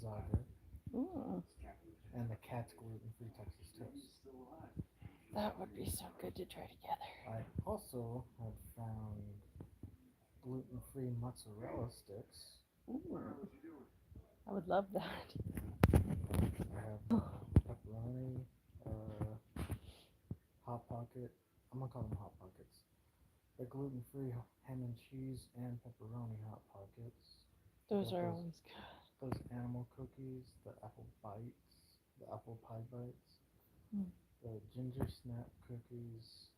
lager, Ooh, and the cat's gluten-free Texas toast. that would be so good to try I together. also have found gluten-free mozzarella sticks. Ooh, I would love that. I have pepperoni, hot pocket. I'm gonna call them hot pockets. The gluten-free ham and cheese and pepperoni hot pockets. Those Got are always those animal cookies, the apple bites, the apple pie bites, good. the ginger snap cookies,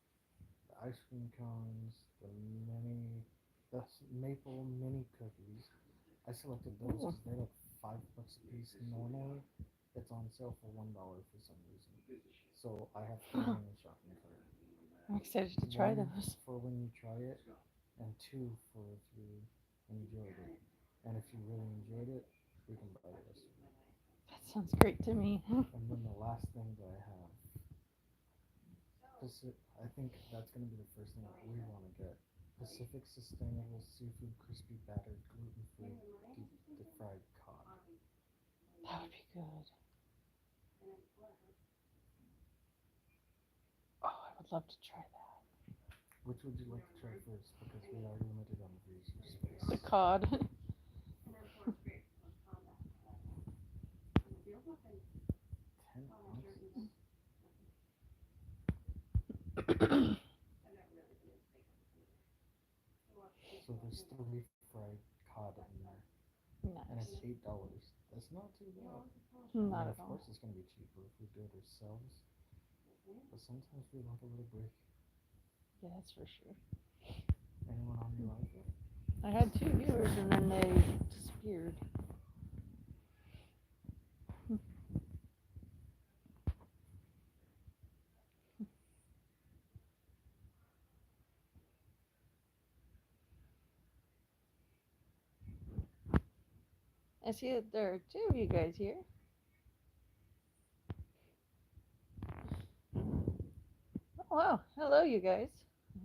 the ice cream cones, the mini, the maple mini cookies. I selected those Ooh, because they're like $5 a piece normally. It's on sale for $1 for some reason. So I have three in the shopping cart. I'm excited to try One those. for when you try it, and two for if you enjoyed it. And if you really enjoyed it, we can buy the rest. That sounds great to me. And then the last thing that I have, I think that's going to be the first thing that we want to get. Pacific Sustainable Seafood Crispy Battered Gluten Free Deep Fried Cod. That would be good. Oh, I would love to try that. Which would you like to try first? Because we are limited on freezer The space. cod. 10 ounces. So there's three fried cod in there, and it's Nice. $8. That's not too bad. I mean, Not of at all. course, it's gonna be cheaper if we do it ourselves, but sometimes we like a little break. Yeah, that's for sure. Anyone on your live yet? I had two viewers and then they disappeared. I see that there are two of you guys here. Oh, wow. Hello, you guys.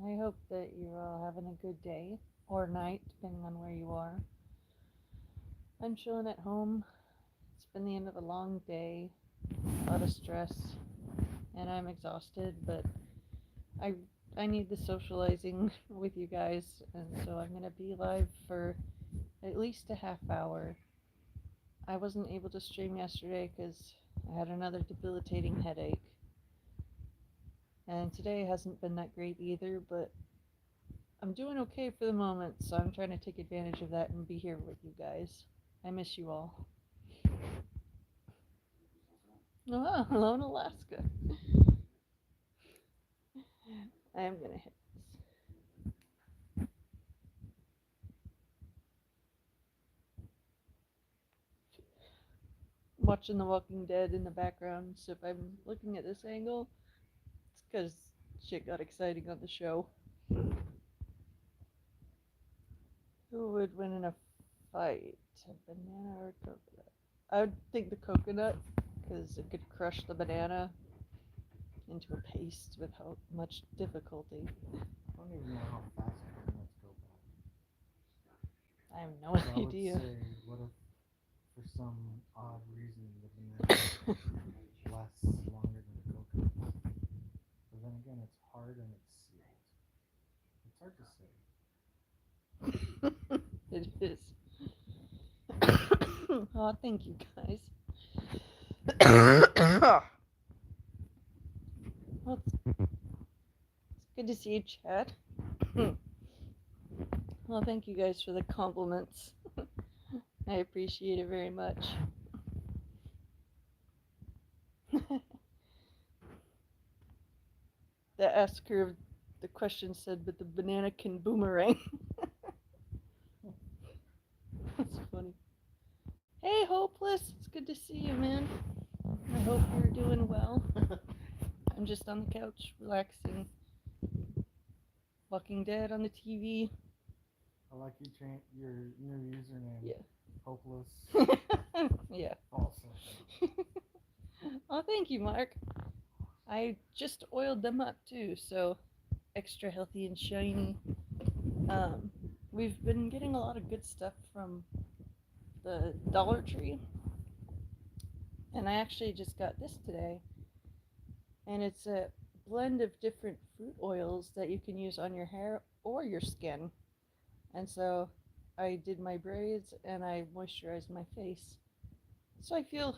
I hope that you're all having a good day or night, depending on where you are. I'm chilling at home. It's been the end of a long day, a lot of stress, and I'm exhausted, but I I need the socializing with you guys, and so I'm gonna be live for at least a half hour. I wasn't able to stream yesterday because I had another debilitating headache, and today hasn't been that great either. But I'm doing okay for the moment, so I'm trying to take advantage of that and be here with you guys. I miss you all. Oh, hello in Alaska. I am gonna hit watching The Walking Dead in the background, so if I'm looking at this angle, it's because shit got exciting on the show. Who would win in a fight? A banana or a coconut? I would think the coconut, because it could crush the banana into a paste without much difficulty. I don't even know how fast coconuts go bad. I have no So I would idea. say, what if for some odd reason the banana lasts longer than the coconut? But then again, it's hard and it's sealed. It's hard to say. It is. Oh, thank you guys. Well, it's good to see you, Chad. Well, thank you guys for the compliments. I appreciate it very much. The asker of the question said, but the banana can boomerang. That's funny. Hey, Hopeless. It's good to see you, man. I hope you're doing well. I'm just on the couch, relaxing, Walking Dead on the TV. I like your new username. Yeah. Hopeless. Yeah. Awesome. Oh, thank you, Mark. I just oiled them up too, so extra healthy and shiny. Um, we've been getting a lot of good stuff from the Dollar Tree. And I actually just got this today, and it's a blend of different fruit oils that you can use on your hair or your skin. And so I did my braids and I moisturized my face. So I feel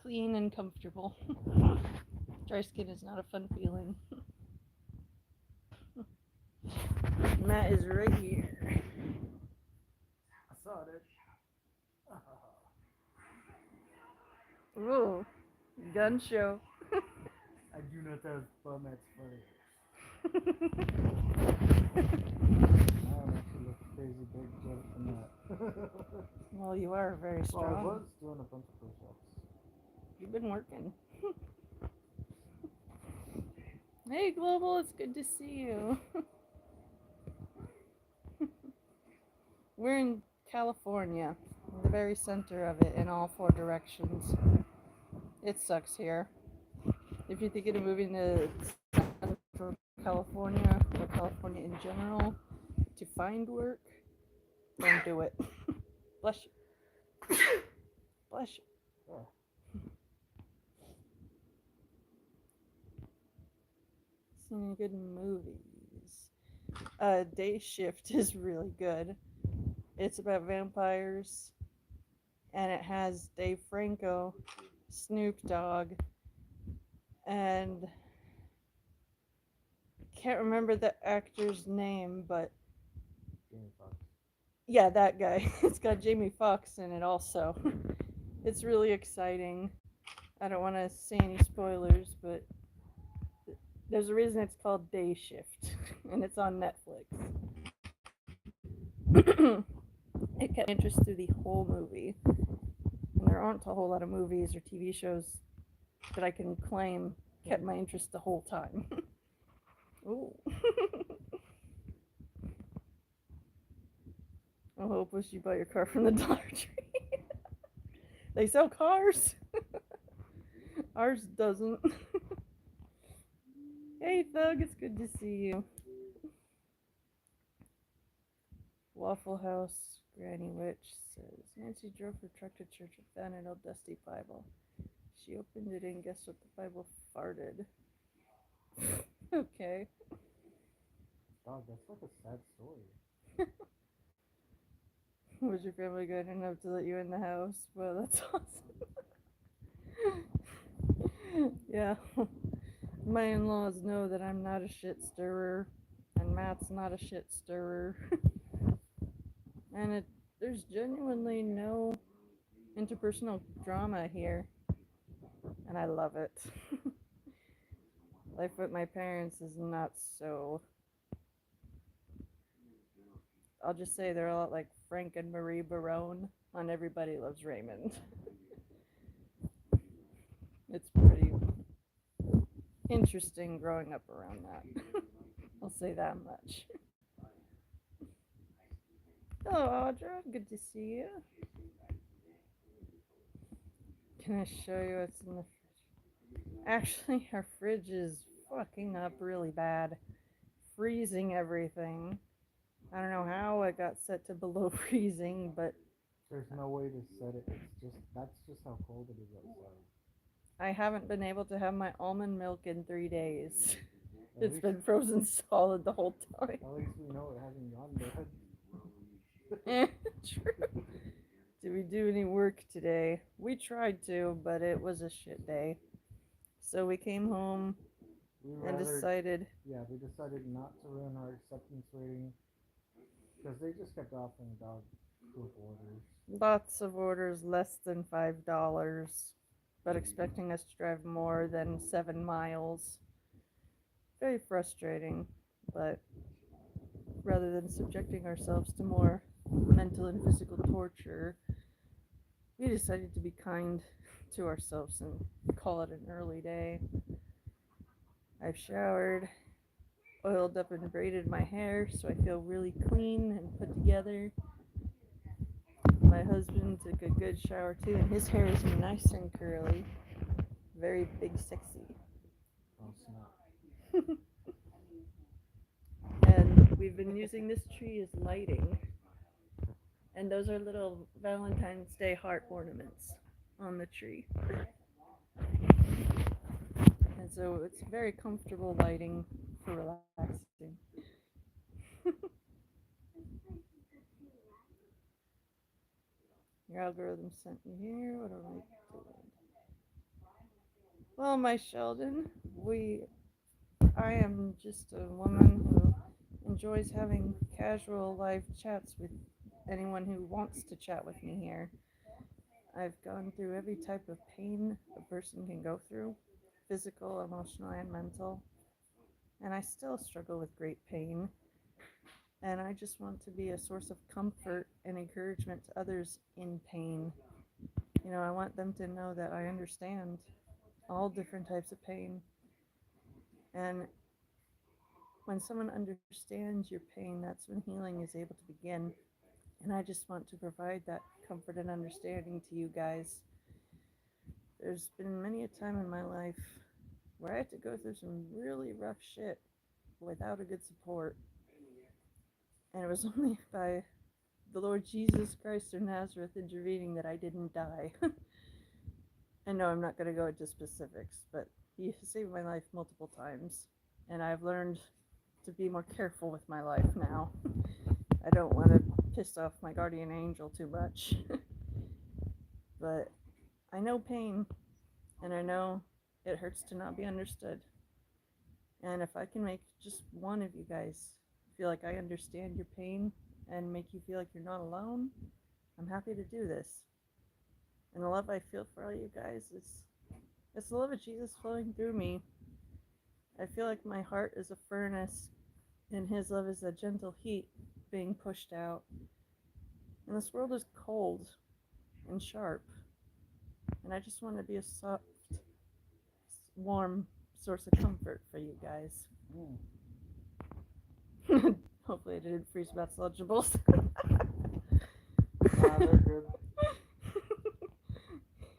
clean and comfortable. Dry skin is not a fun feeling. Matt is right here. I saw it. Ooh, gun show. I do not have bum fur. I actually look crazy big just from that. Well, you are very Well, I strong. was doing a bunch of push-ups. You've been working. Hey, Global, it's good to see you. We're in California, in the very center of it, in all four directions. It sucks here. If you're thinking of moving to Central California or California in general to find work, don't do it. Bless you. Bless you. Yeah. Seen any good movies? Day Shift is really good. It's about vampires, and it has Dave Franco, Snoop Dogg, and can't remember the actor's name, but Jamie Foxx. yeah, that guy. It's got Jamie Foxx in it also. It's really exciting. I don't want to say any spoilers, but there's a reason it's called Day Shift, and it's on Netflix. It kept my interest through the whole movie. And there aren't a whole lot of movies or TV shows that I can claim kept my interest the whole time. Ooh. I hope wish you bought your car from the Dollar Tree. They sell cars. Ours doesn't. Hey Thug, it's good to see you. Waffle House Granny Witch says Nancy drove her truck to church and found an old dusty Bible. She opened it and guess what, the Bible farted. Okay. Dog, that's like a sad story. Was your family good enough to let you in the house? Well, that's awesome. Yeah. My in-laws know that I'm not a shit stirrer, and Matt's not a shit stirrer. And there's genuinely no interpersonal drama here, and I love it. Life with my parents is not so. I'll just say they're a lot like Frank and Marie Barone on Everybody Loves Raymond. It's pretty interesting growing up around that. I'll say that much. Hello, Audra. Good to see you. Can I show you what's in the fridge? Actually, our fridge is fucking up really bad. Freezing everything. I don't know how it got set to below freezing, but There's no way to set it. That's just how cold it is outside. I haven't been able to have my almond milk in 3 days. At It's least, been frozen solid the whole time. at least we know it hasn't gone bad. True. Did we do any work today? We tried to, but it was a shit day. So we came home and decided. Yeah, we decided not to ruin our acceptance rating because they just kept offering dog poop orders. Lots of orders less than $5, but expecting us to drive more than 7 miles. Very frustrating, but rather than subjecting ourselves to more mental and physical torture, we decided to be kind to ourselves and call it an early day. I've showered, oiled up and braided my hair so I feel really clean and put together. My husband took a good shower too, and his hair is nice and curly. Very big, sexy. Oh, snap. And we've been using this tree as lighting. And those are little Valentine's Day heart ornaments. on the tree. And so it's very comfortable lighting for relaxing. Your algorithm sent you here. What are we doing? Well, my Sheldon, I am just a woman who enjoys having casual live chats with anyone who wants to chat with me here. I've gone through every type of pain a person can go through, physical, emotional, and mental, and I still struggle with great pain. And I just want to be a source of comfort and encouragement to others in pain. I want them to know that I understand all different types of pain. And when someone understands your pain, that's when healing is able to begin. And I just want to provide that comfort and understanding to you guys. There's been many a time in my life where I had to go through some really rough shit without a good support. And it was only by the Lord Jesus Christ of Nazareth intervening that I didn't die. And no, I'm not going to go into specifics, but He saved my life multiple times. And I've learned to be more careful with my life now. I don't want to piss off my guardian angel too much. But I know pain, and I know it hurts to not be understood. And if I can make just one of you guys feel like I understand your pain and make you feel like you're not alone, I'm happy to do this. And the love I feel for all you guys it's the love of Jesus flowing through me. I feel like my heart is a furnace, and His love is a gentle heat being pushed out. And this world is cold and sharp, and I just want to be a soft, warm source of comfort for you guys. Hopefully I didn't freeze Beth's Lunchables. Nah, they're good.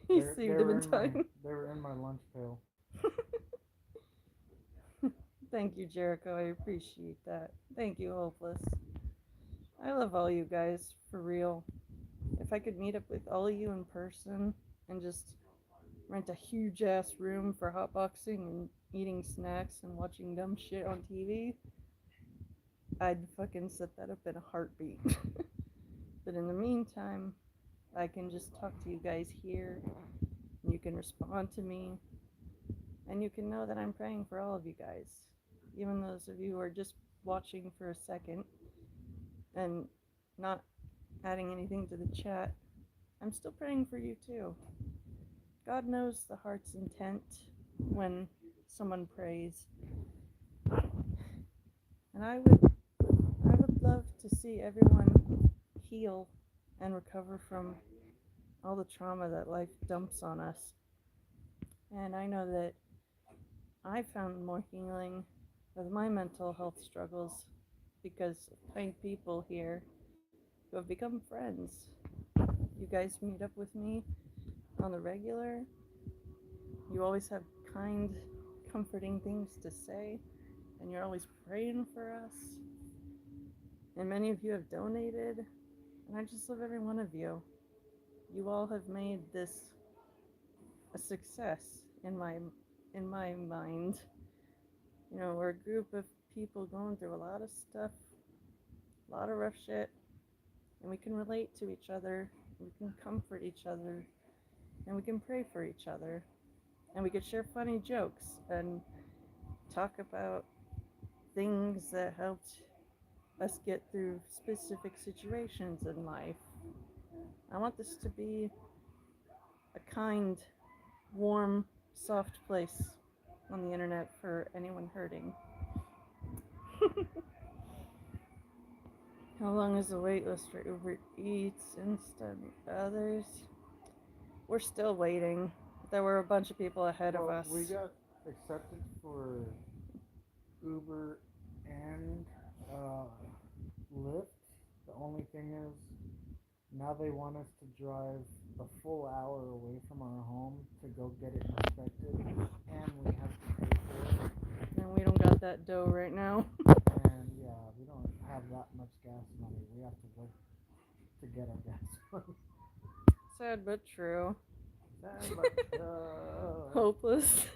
He saved them in time. They were in my lunch pail. Thank you, Jericho. I appreciate that. Thank you, Hopeless. I love all you guys, for real. If I could meet up with all of you in person and just rent a huge ass room for hotboxing and eating snacks and watching dumb shit on TV, I'd fucking set that up in a heartbeat. But in the meantime, I can just talk to you guys here. You can respond to me. And you can know that I'm praying for all of you guys. Even those of you who are just watching for a second and not adding anything to the chat, I'm still praying for you too. God knows the heart's intent when someone prays. And I would love to see everyone heal and recover from all the trauma that life dumps on us. And I know that I found more healing with my mental health struggles because of kind people here who have become friends. You guys meet up with me on the regular. You always have kind, comforting things to say, and you're always praying for us. And many of you have donated, and I just love every one of you. You all have made this a success in my mind. We're a group of people going through a lot of stuff, a lot of rough shit, and we can relate to each other, we can comfort each other, and we can pray for each other, and we can share funny jokes and talk about things that helped us get through specific situations in life. I want this to be a kind, warm, soft place on the internet for anyone hurting. How long is the wait list for Uber Eats, Instant, others? We're still waiting. There were a bunch of people ahead of us. We got accepted for Uber and Lyft. The only thing is, now they want us to drive a full hour away from our home to go get it inspected, and we have to pay for it. And we don't got that dough right now. And yeah, we don't have that much gas money. We have to work to get our gas money. Sad but true. Hopeless.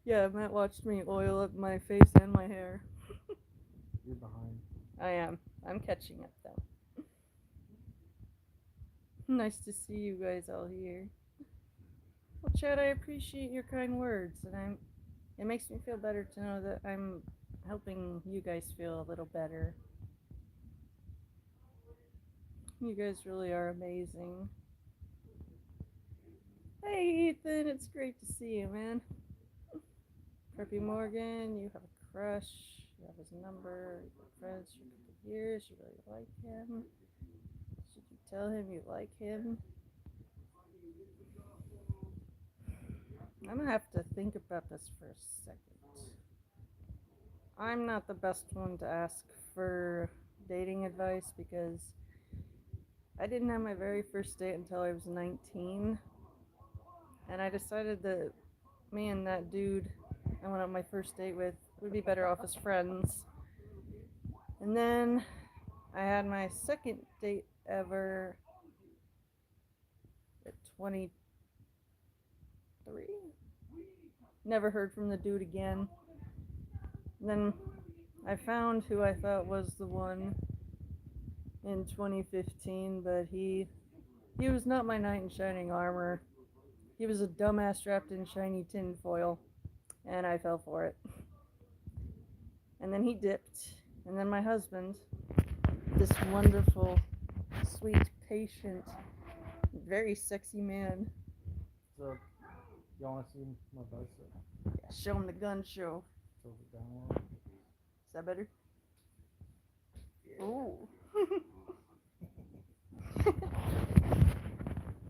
Yeah, Matt watched me oil up my face and my hair. You're behind. I am. I'm catching up though. Nice to see you guys all here. Well, Chad, I appreciate your kind words, and it makes me feel better to know that I'm helping you guys feel a little better. You guys really are amazing. Hey, Ethan, it's great to see you, man. Preppy Morgan, you have a crush. You have his number. You've been friends for a couple of years. You really like him. Should you tell him you like him? I'm gonna have to think about this for a second. I'm not the best one to ask for dating advice because I didn't have my very first date until I was 19. And I decided that me and that dude I went on my first date with would be better off as friends. And then I had my second date ever at 23. Never heard from the dude again. And then I found who I thought was the one in 2015, but he was not my knight in shining armor. He was a dumbass wrapped in shiny tin foil, and I fell for it. And then he dipped, and then my husband, this wonderful, sweet, patient, very sexy man. So, y'all want to see my bicep? Yeah, show him the gun show. Tilt it down a little. Is that better? Yeah. Ooh.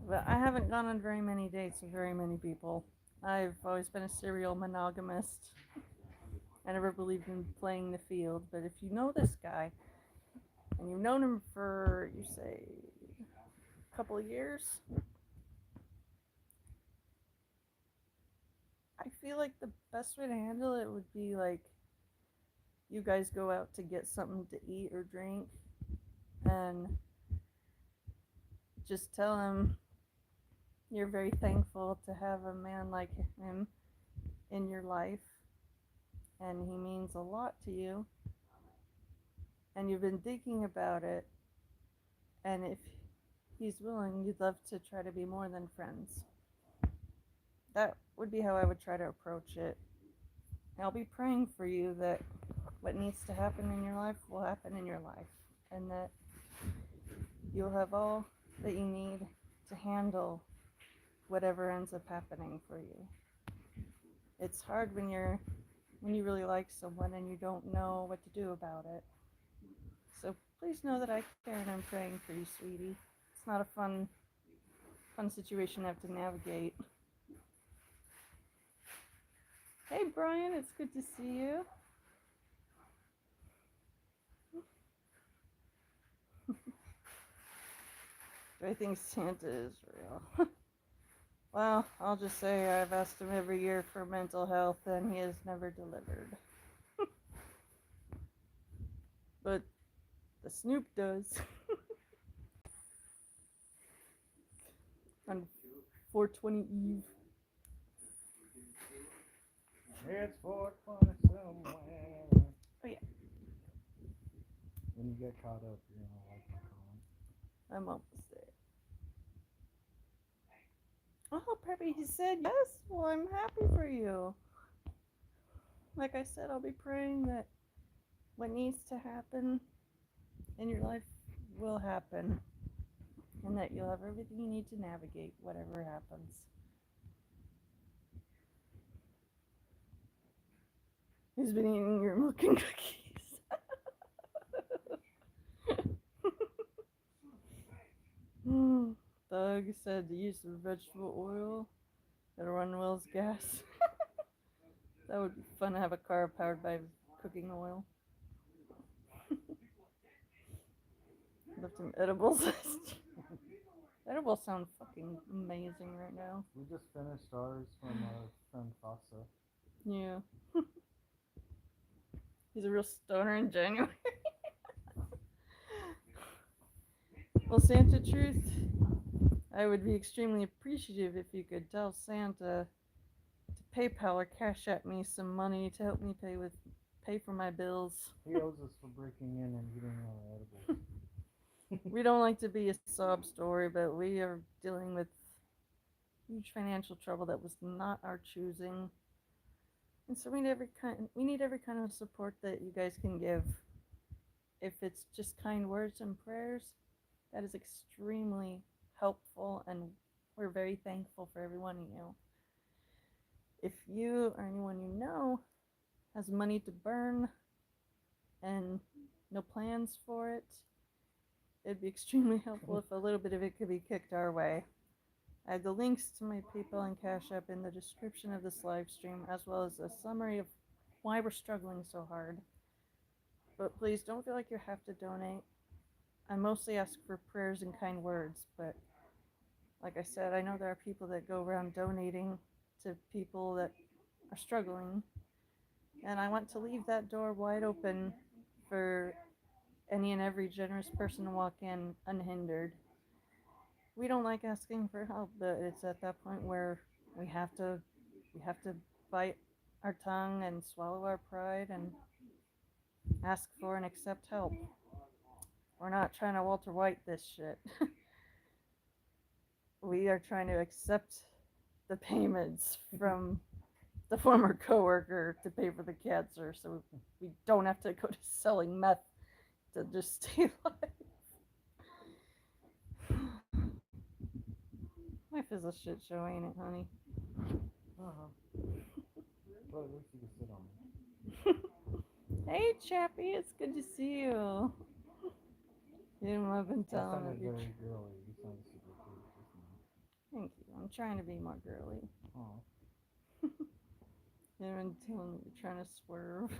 But I haven't gone on very many dates with very many people. I've always been a serial monogamist. I never believed in playing the field, but if you know this guy, and you've known him for, you say, a couple of years, I feel like the best way to handle it would be like you guys go out to get something to eat or drink, and just tell him you're very thankful to have a man like him in your life, and he means a lot to you, and you've been thinking about it, and if he's willing, you'd love to try to be more than friends. That would be how I would try to approach it. I'll be praying for you that what needs to happen in your life will happen in your life, and that you'll have all that you need to handle whatever ends up happening for you. It's hard when you really like someone and you don't know what to do about it. So please know that I care and I'm praying for you, sweetie. It's not a fun situation to have to navigate. Hey Brian, it's good to see you. Do I think Santa is real? Well, I'll just say I've asked him every year for mental health and he has never delivered. But the Snoop does. On 420 Eve. It's 420 somewhere. Oh yeah. When you get caught up, you're gonna like my comment. I'm almost there. Oh, Preppy, he said yes. Well, I'm happy for you. Like I said, I'll be praying that what needs to happen in your life will happen, and that you'll have everything you need to navigate whatever happens. Who's been eating your milk and cookies? Doug said the use of vegetable oil that'll run Will's gas. That would be fun to have a car powered by cooking oil. Left some edibles. Edibles sound fucking amazing right now. We just finished ours from our friend Fasa. Yeah. He's a real stoner in January. Well, Santa Truth, I I would be extremely appreciative if you could tell Santa to PayPal or Cash App me some money to help me pay for my bills. He owes us for breaking in and eating our edibles. We don't like to be a sob story, but we are dealing with huge financial trouble that was not our choosing. And so we need every kind of support that you guys can give. If it's just kind words and prayers, that is extremely helpful, and we're very thankful for every one of you. If you or anyone you know has money to burn and no plans for it, it'd be extremely helpful if a little bit of it could be kicked our way. I have the links to my PayPal and Cash App in the description of this live stream, as well as a summary of why we're struggling so hard. But please don't feel like you have to donate. I mostly ask for prayers and kind words, but like I said, I know there are people that go around donating to people that are struggling, and I want to leave that door wide open for any and every generous person to walk in unhindered. We don't like asking for help, but it's at that point where we have to bite our tongue and swallow our pride and ask for and accept help. We're not trying to Walter White this shit. We are trying to accept the payments from the former coworker to pay for the cancer, so we don't have to go to selling meth to just stay alive. Life is a shit show, ain't it, honey? Well, at least you can sit on me. Hey, Chappie, it's good to see you. You have been That telling sounded me. very girly. You sounded super cute just now. Thank you. I'm trying to be more girly. Aw. You've been telling me you're trying to swerve.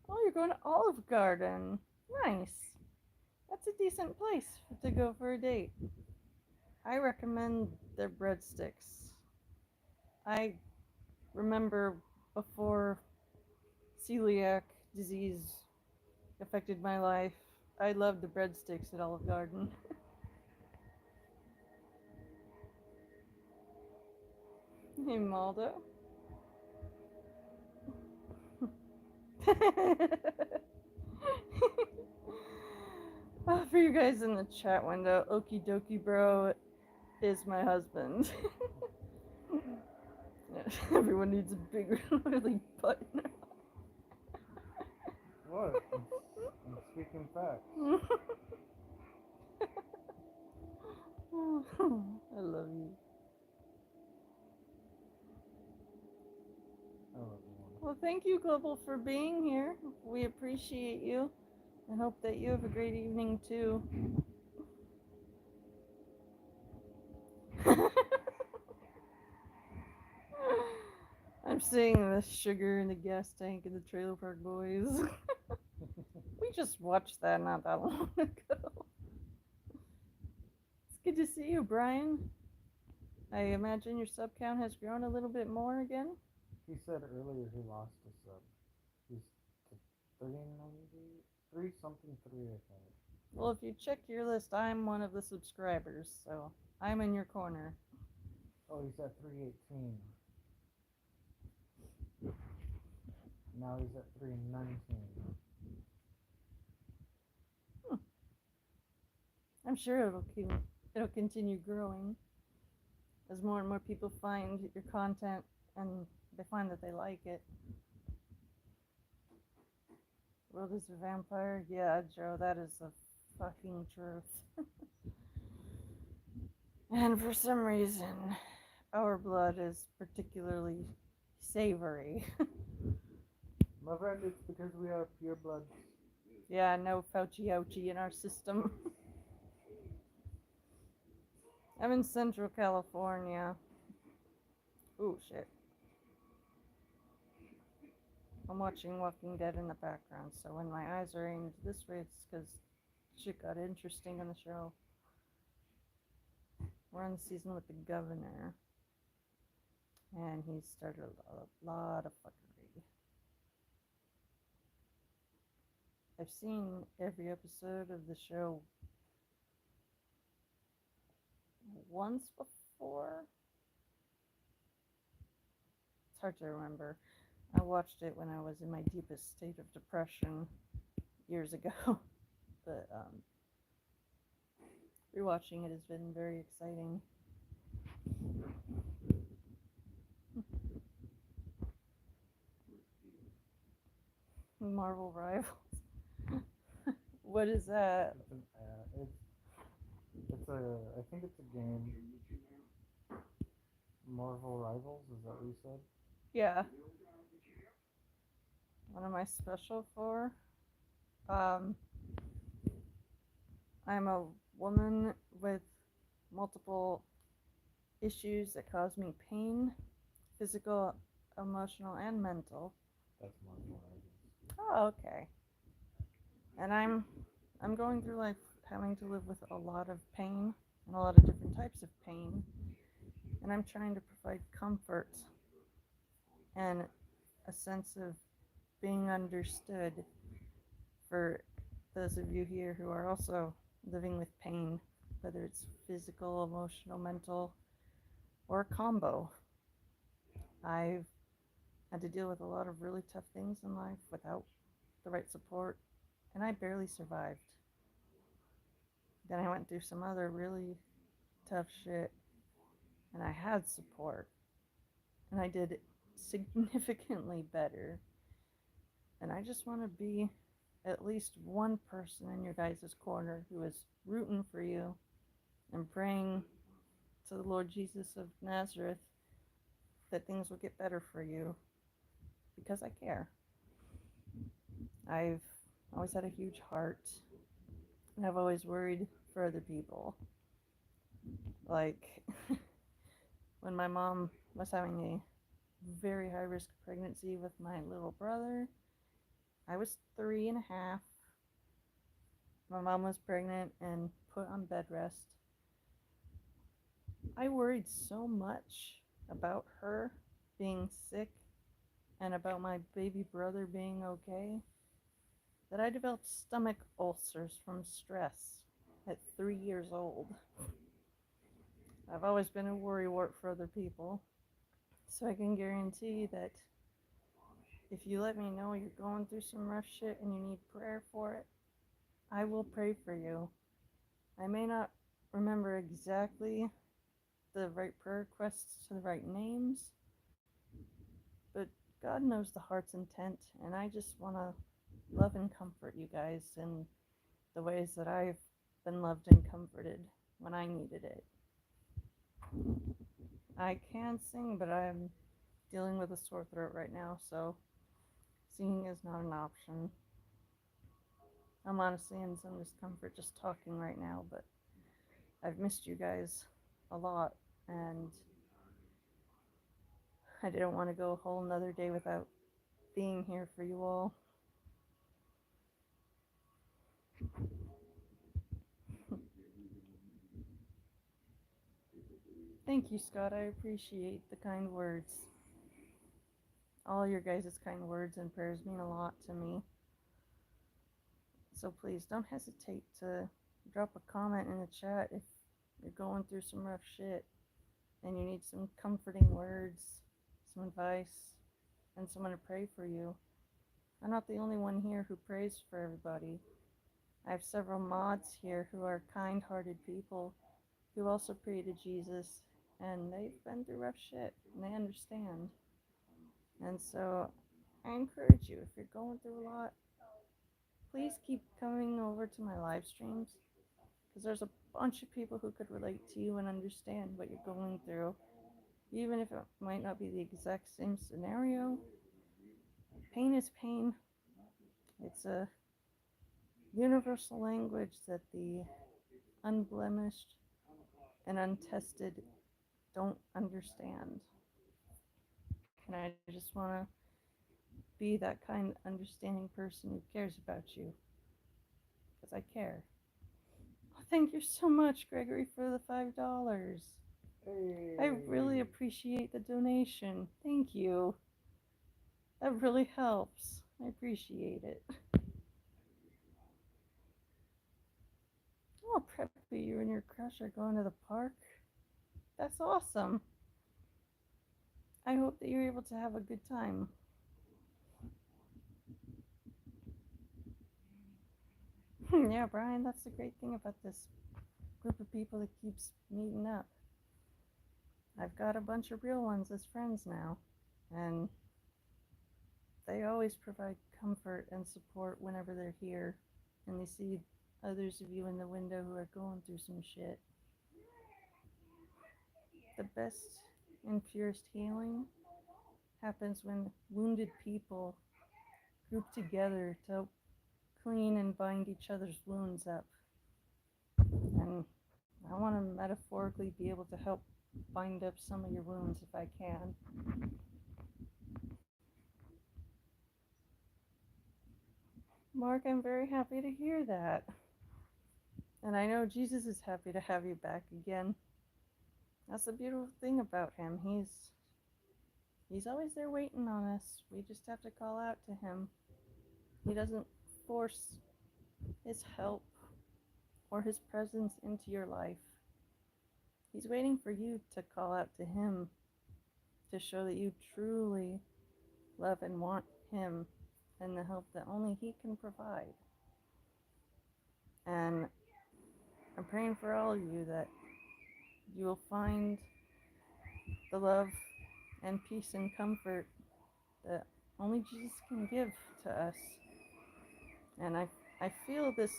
Oh, you're going to Olive Garden. Nice. That's a decent place to go for a date. I recommend their breadsticks. I remember before celiac disease affected my life, I loved the breadsticks at Olive Garden. Hey, Maldo. For you guys in the chat window, Okydokeybro is my husband. Everyone needs a big really button. What? I'm speaking facts. I love you. I love you. Well, thank you, Global, for being here. We appreciate you and hope that you have a great evening too. I'm seeing the sugar in the gas tank in the Trailer Park Boys. We just watched that not that long ago. It's good to see you, Brian. I imagine your sub count has grown a little bit more again. He said earlier he lost a sub. He's to 3 something 3, I think. Well, if you check your list, I'm one of the subscribers, so I'm in your corner. Oh, he's at 318. Now he's at 319. I'm sure it'll continue growing as more and more people find your content and they find that they like it. World is a vampire? Yeah, Joe, that is the fucking truth. And for some reason, our blood is particularly savory. My friend, it's because we are pure bloods. Yeah, no Fauci ouchie in our system. I'm in Central California. Ooh, shit. I'm watching Walking Dead in the background, so when my eyes are aimed this way, it's because shit got interesting on the show. We're on the season with the governor, and he started a lot of fuckery. I've seen every episode of the show once before. It's hard to remember. I watched it when I was in my deepest state of depression years ago. But rewatching it has been very exciting. Marvel Rivals. What is that? It's I think it's a game. Marvel Rivals, is that what you said? Yeah. What am I special for? Um, I'm a woman with multiple issues that cause me pain, physical, emotional, and mental. That's Marvel Rivals. Oh, okay. And I'm going through life having to live with a lot of pain and a lot of different types of pain. And I'm trying to provide comfort and a sense of being understood for those of you here who are also living with pain, whether it's physical, emotional, mental, or a combo. I've had to deal with a lot of really tough things in life without the right support, and I barely survived. Then I went through some other really tough shit, and I had support, and I did significantly better. And I just want to be at least one person in your guys' corner who is rooting for you and praying to the Lord Jesus of Nazareth that things will get better for you because I care. I've always had a huge heart, and I've always worried for other people. Like when my mom was having a very high risk pregnancy with my little brother, I was 3.5. My mom was pregnant and put on bed rest. I worried so much about her being sick and about my baby brother being okay that I developed stomach ulcers from stress at 3 years old. I've always been a worrywart for other people, so I can guarantee that if you let me know you're going through some rough shit and you need prayer for it, I will pray for you. I may not remember exactly the right prayer requests to the right names, but God knows the heart's intent, and I just want to love and comfort you guys in the ways that I've been loved and comforted when I needed it. I can sing, but I'm dealing with a sore throat right now, so singing is not an option. I'm honestly in some discomfort just talking right now, but I've missed you guys a lot, and I didn't want to go a whole another day without being here for you all. Thank you, Scott. I appreciate the kind words. All your guys' kind words and prayers mean a lot to me. So please don't hesitate to drop a comment in the chat if you're going through some rough shit and you need some comforting words, some advice, and someone to pray for you. I'm not the only one here who prays for everybody. I have several mods here who are kind-hearted people who also pray to Jesus, and they've been through rough shit and they understand. And so I encourage you, if you're going through a lot, please keep coming over to my live streams, because there's a bunch of people who could relate to you and understand what you're going through, even if it might not be the exact same scenario. Pain is pain. It's a universal language that the unblemished and untested don't understand. And I just want to be that kind, understanding person who cares about you, because I care. Thank you so much, Gregory, for the $5. Hey. I really appreciate the donation. Thank you. That really helps. I appreciate it. Oh, Preppy, you and your crush are going to the park? That's awesome. I hope that you're able to have a good time. Yeah, Brian, that's the great thing about this group of people that keeps meeting up. I've got a bunch of real ones as friends now, and they always provide comfort and support whenever they're here and they see others of you in the window who are going through some shit. The best and purest healing happens when wounded people group together to help clean and bind each other's wounds up. And I want to metaphorically be able to help bind up some of your wounds if I can. Mark, I'm very happy to hear that. And I know Jesus is happy to have you back again. That's the beautiful thing about him. He's always there waiting on us. We just have to call out to him. He doesn't force his help or his presence into your life. He's waiting for you to call out to him to show that you truly love and want him and the help that only he can provide. And I'm praying for all of you that you will find the love and peace and comfort that only Jesus can give to us. And I feel this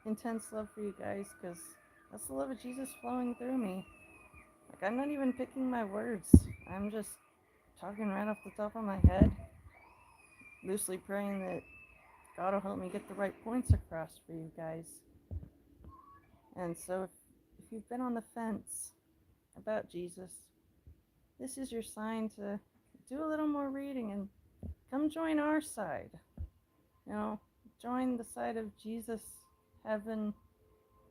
intense love for you guys because that's the love of Jesus flowing through me. Like, I'm not even picking my words. I'm just talking right off the top of my head, loosely praying that God will help me get the right points across for you guys. And so if you've been on the fence about Jesus, this is your sign to do a little more reading and come join our side. You know, join the side of Jesus, heaven,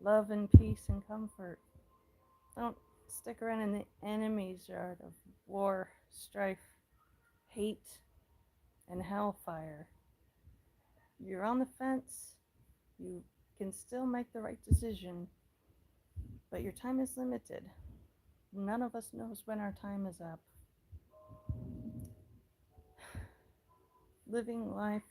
love and peace and comfort. Don't stick around in the enemy's yard of war, strife, hate, and hellfire. You're on the fence. You can still make the right decision, but your time is limited. None of us knows when our time is up. Living life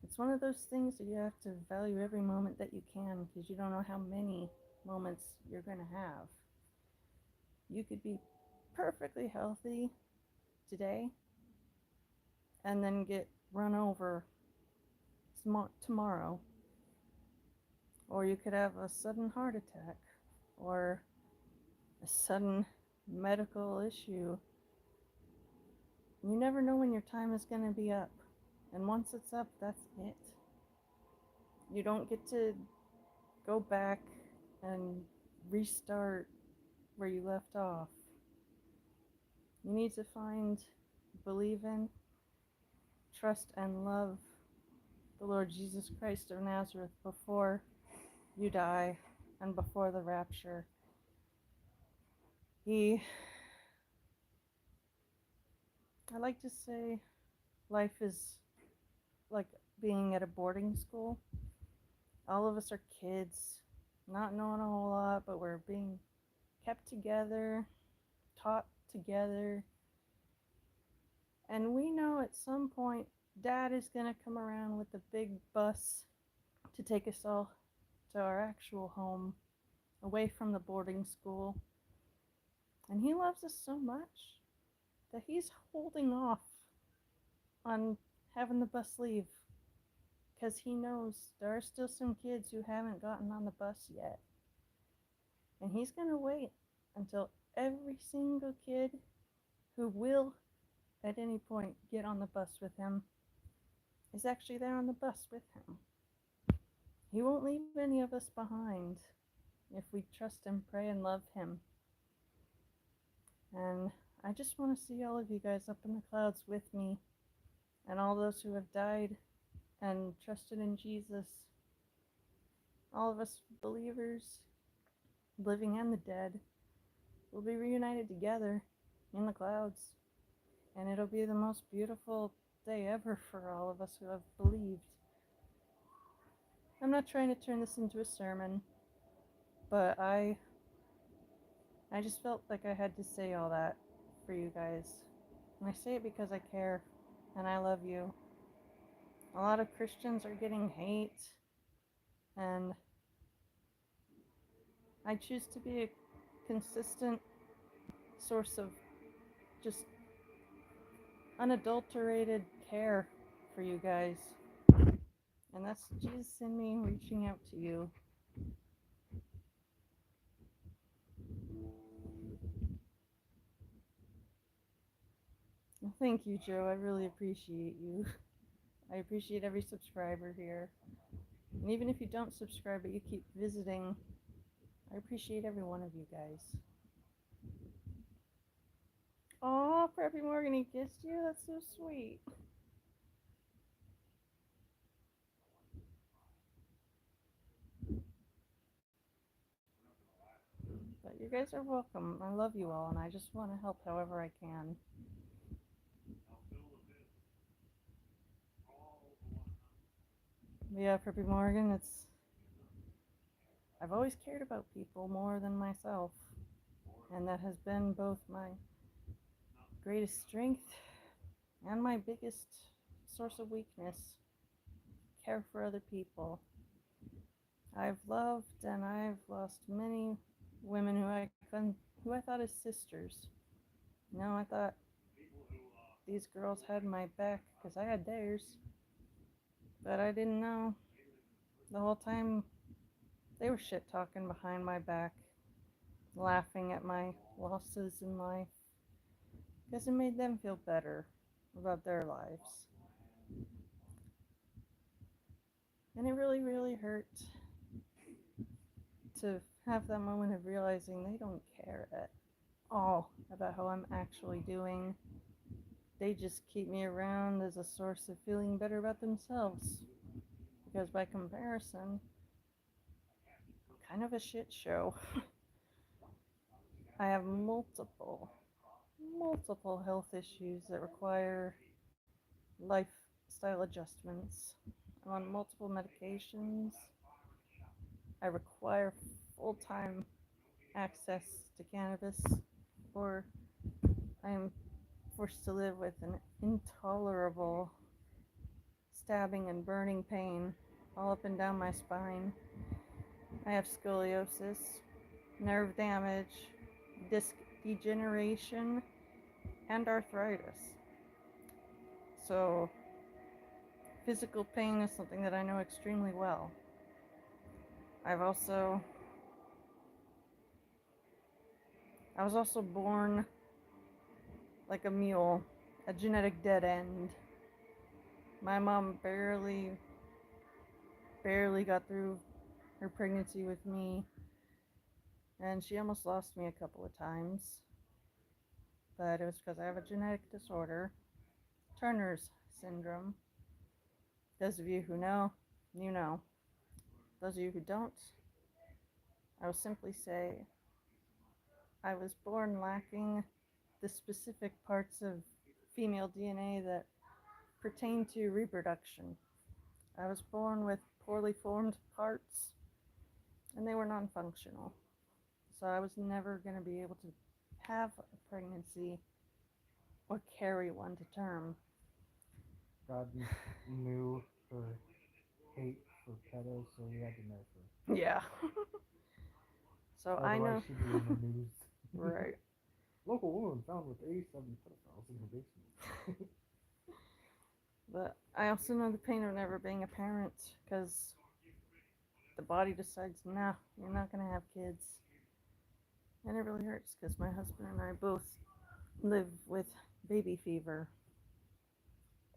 it's one of those things that you have to value every moment that you can because you don't know how many moments you're going to have. You could be perfectly healthy today and then get run over tomorrow. Or you could have a sudden heart attack or a sudden medical issue. You never know when your time is going to be up. And once it's up, that's it. You don't get to go back and restart where you left off. You need to believe in, trust, and love the Lord Jesus Christ of Nazareth before you die and before the rapture. I like to say life is like being at a boarding school. All of us are kids, not knowing a whole lot, but we're being kept together, taught together. And we know at some point Dad is going to come around with the big bus to take us all to our actual home, away from the boarding school. And he loves us so much that he's holding off on having the bus leave because he knows there are still some kids who haven't gotten on the bus yet. And he's going to wait until every single kid who will at any point get on the bus with him is actually there on the bus with him. He won't leave any of us behind if we trust him, pray, and love him. And I just want to see all of you guys up in the clouds with me, and all those who have died and trusted in Jesus. All of us believers, living and the dead, will be reunited together in the clouds. And it'll be the most beautiful day ever for all of us who have believed. I'm not trying to turn this into a sermon. But I just felt like I had to say all that for you guys. And I say it because I care and I love you. A lot of Christians are getting hate, and I choose to be a consistent source of just unadulterated care for you guys. And that's Jesus in me reaching out to you. Well, thank you, Joe. I really appreciate you. I appreciate every subscriber here. And even if you don't subscribe but you keep visiting, I appreciate every one of you guys. Aw, Preppy Morgan, he kissed you? That's so sweet. But you guys are welcome. I love you all, and I just want to help however I can. Yeah, Preppy Morgan, I've always cared about people more than myself, and that has been both my greatest strength and my biggest source of weakness. Care for other people. I've loved and I've lost many women who I thought as sisters. No, I thought these girls had my back because I had theirs, but I didn't know the whole time they were shit talking behind my back, laughing at my losses in life because it made them feel better about their lives. And it really, really hurt to have that moment of realizing they don't care at all about how I'm actually doing. They just keep me around as a source of feeling better about themselves. Because by comparison, kind of a shit show. I have multiple health issues that require lifestyle adjustments. I'm on multiple medications. I require full-time access to cannabis, or I am forced to live with an intolerable stabbing and burning pain all up and down my spine. I have scoliosis, nerve damage, disc degeneration, and arthritis. So, physical pain is something that I know extremely well. I've also I was also born like a mule, a genetic dead end. My mom barely got through her pregnancy with me, and she almost lost me a couple of times. But it was because I have a genetic disorder, Turner's syndrome. Those of you who know, you know. Those of you who don't, I will simply say I was born lacking the specific parts of female DNA that pertain to reproduction. I was born with poorly formed parts, and they were non-functional. So I was never going to be able to have a pregnancy or carry one to term. God knew her hate for pedos, so he had to nerf her. Yeah. So Otherwise, I know. she'd be in the news. Right. Local woman found with 87 pedophiles in her basement. But I also know the pain of never being a parent, because the body decides, nah, you're not going to have kids. And it really hurts because my husband and I both live with baby fever.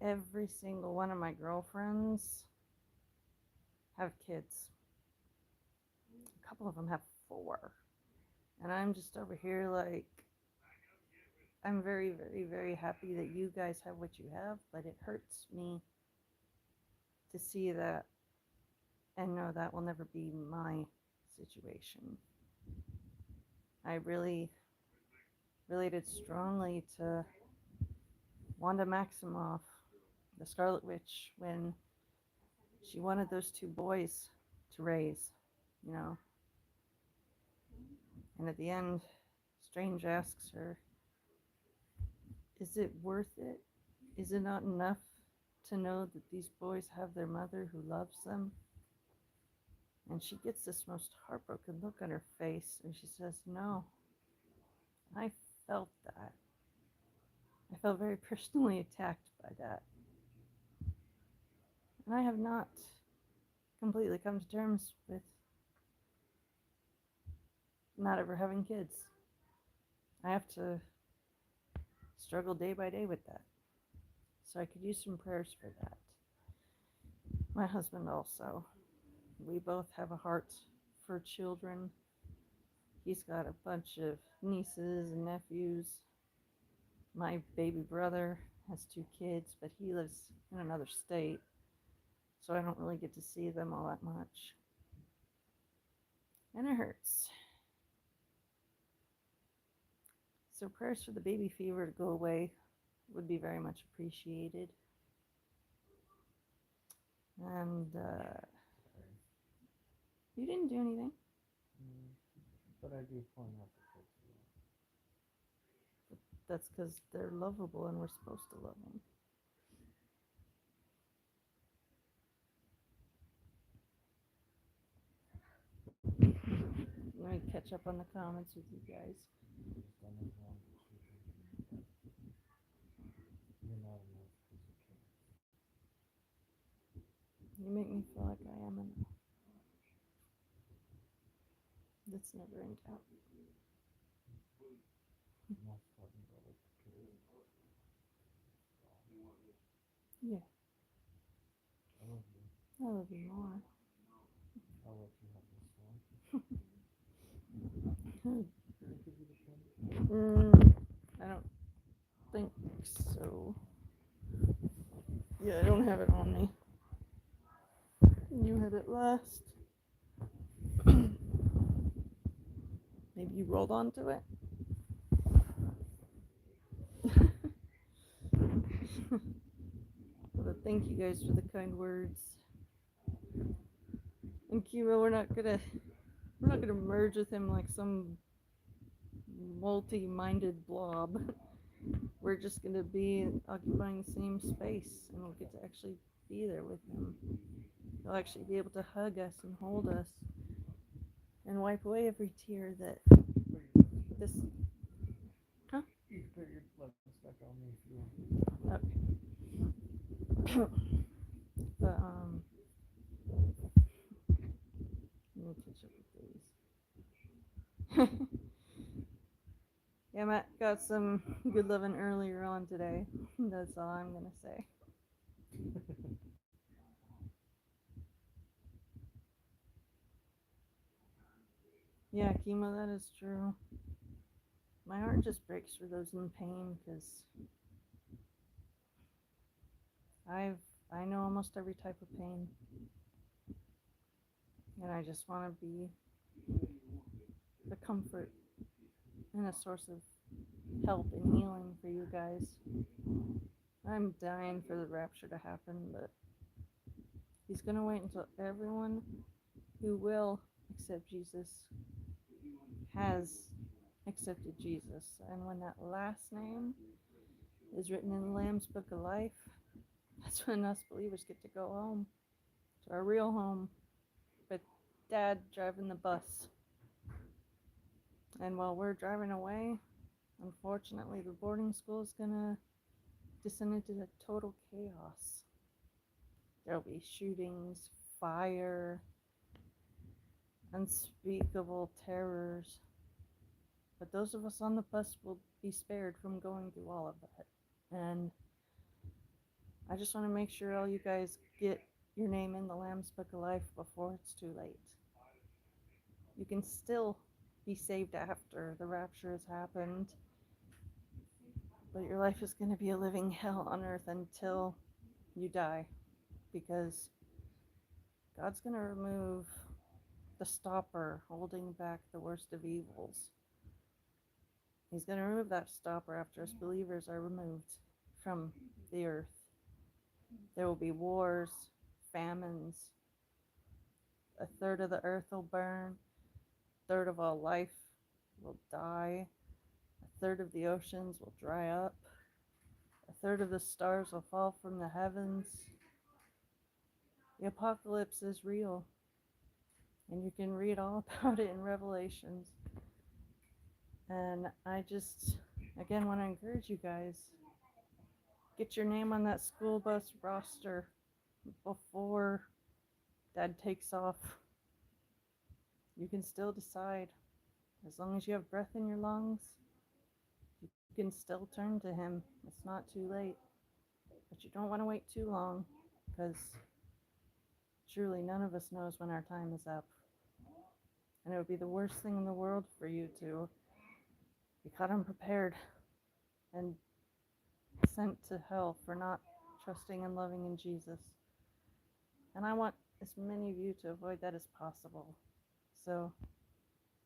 Every single one of my girlfriends have kids. A couple of them have 4. And I'm just over here like, I'm very, very, very happy that you guys have what you have, but it hurts me to see that and know that will never be my situation. I really related strongly to Wanda Maximoff, the Scarlet Witch, when she wanted those 2 boys to raise, you know. And at the end, Strange asks her, "Is it worth it? Is it not enough to know that these boys have their mother who loves them?" And she gets this most heartbroken look on her face, and she says, "No, I felt that. I felt very personally attacked by that. And I have not completely come to terms with not ever having kids. I have to struggle day by day with that. So I could use some prayers for that." My husband also. We both have a heart for children. He's got a bunch of nieces and nephews. My baby brother has 2 kids, but he lives in another state, so I don't really get to see them all that much. And it hurts. So prayers for the baby fever to go away would be very much appreciated. And you didn't do anything. But I do point out the kids a lot. That's because they're lovable and we're supposed to love them. Let me catch up on the comments with you guys. Just done it wrong to children. You're not enough because you can't. You make me feel like I am enough. That's never in doubt. Not talking about like the kids. Yeah, I love you. I love you more. I'll let you have this one. Hmm. Did I give you the pen? I don't think so. Yeah, I don't have it on me. You had it last. Maybe you rolled onto it. But thank you guys for the kind words. And Kiva, we're not gonna merge with him like some multi-minded blob. We're just gonna be occupying the same space, and we'll get to actually be there with him. He'll actually be able to hug us and hold us and wipe away every tear that this. Huh? You can put your blood stuck on me if you want. Okay. But let me catch up with these. Yeah, Matt got some good living earlier on today. That's all I'm gonna say. Yeah, Kima, that is true. My heart just breaks for those in pain because I know almost every type of pain, and I just want to be a comfort and a source of help and healing for you guys. I'm dying for the rapture to happen, but he's gonna wait until everyone who will accept Jesus has accepted Jesus, and when that last name is written in the Lamb's Book of Life, that's when us believers get to go home, to our real home, with Dad driving the bus. And while we're driving away, unfortunately, the boarding school is gonna descend into total chaos. There'll be shootings, fire, unspeakable terrors. But those of us on the bus will be spared from going through all of that. And I just want to make sure all you guys get your name in the Lamb's Book of Life before it's too late. You can still be saved after the rapture has happened, but your life is going to be a living hell on earth until you die, because God's going to remove the stopper holding back the worst of evils. He's going to remove that stopper after us believers are removed from the earth. There will be wars, famines. A third of the earth will burn. A third of all life will die. A third of the oceans will dry up. A third of the stars will fall from the heavens. The apocalypse is real, and you can read all about it in Revelations. And I just, again, want to encourage you guys, get your name on that school bus roster before Dad takes off. You can still decide. As long as you have breath in your lungs, you can still turn to Him. It's not too late. But you don't want to wait too long, because truly none of us knows when our time is up. And it would be the worst thing in the world for you to be caught unprepared and sent to hell for not trusting and loving in Jesus. And I want as many of you to avoid that as possible. So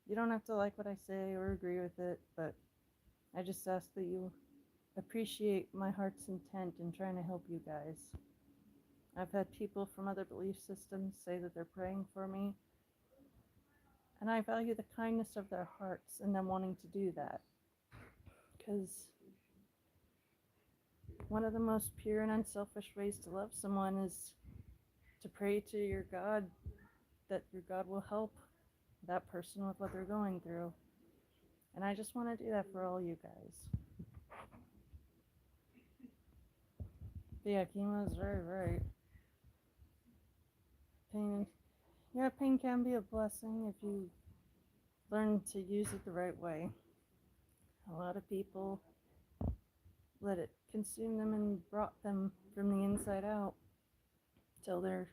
you don't have to like what I say or agree with it, but I just ask that you appreciate my heart's intent in trying to help you guys. I've had people from other belief systems say that they're praying for me, and I value the kindness of their hearts and them wanting to do that, because one of the most pure and unselfish ways to love someone is to pray to your God that your God will help that person with what they're going through. And I just want to do that for all you guys. But yeah, Kima is very right. Pain can be a blessing if you learn to use it the right way. A lot of people let it consume them and rot them from the inside out till they're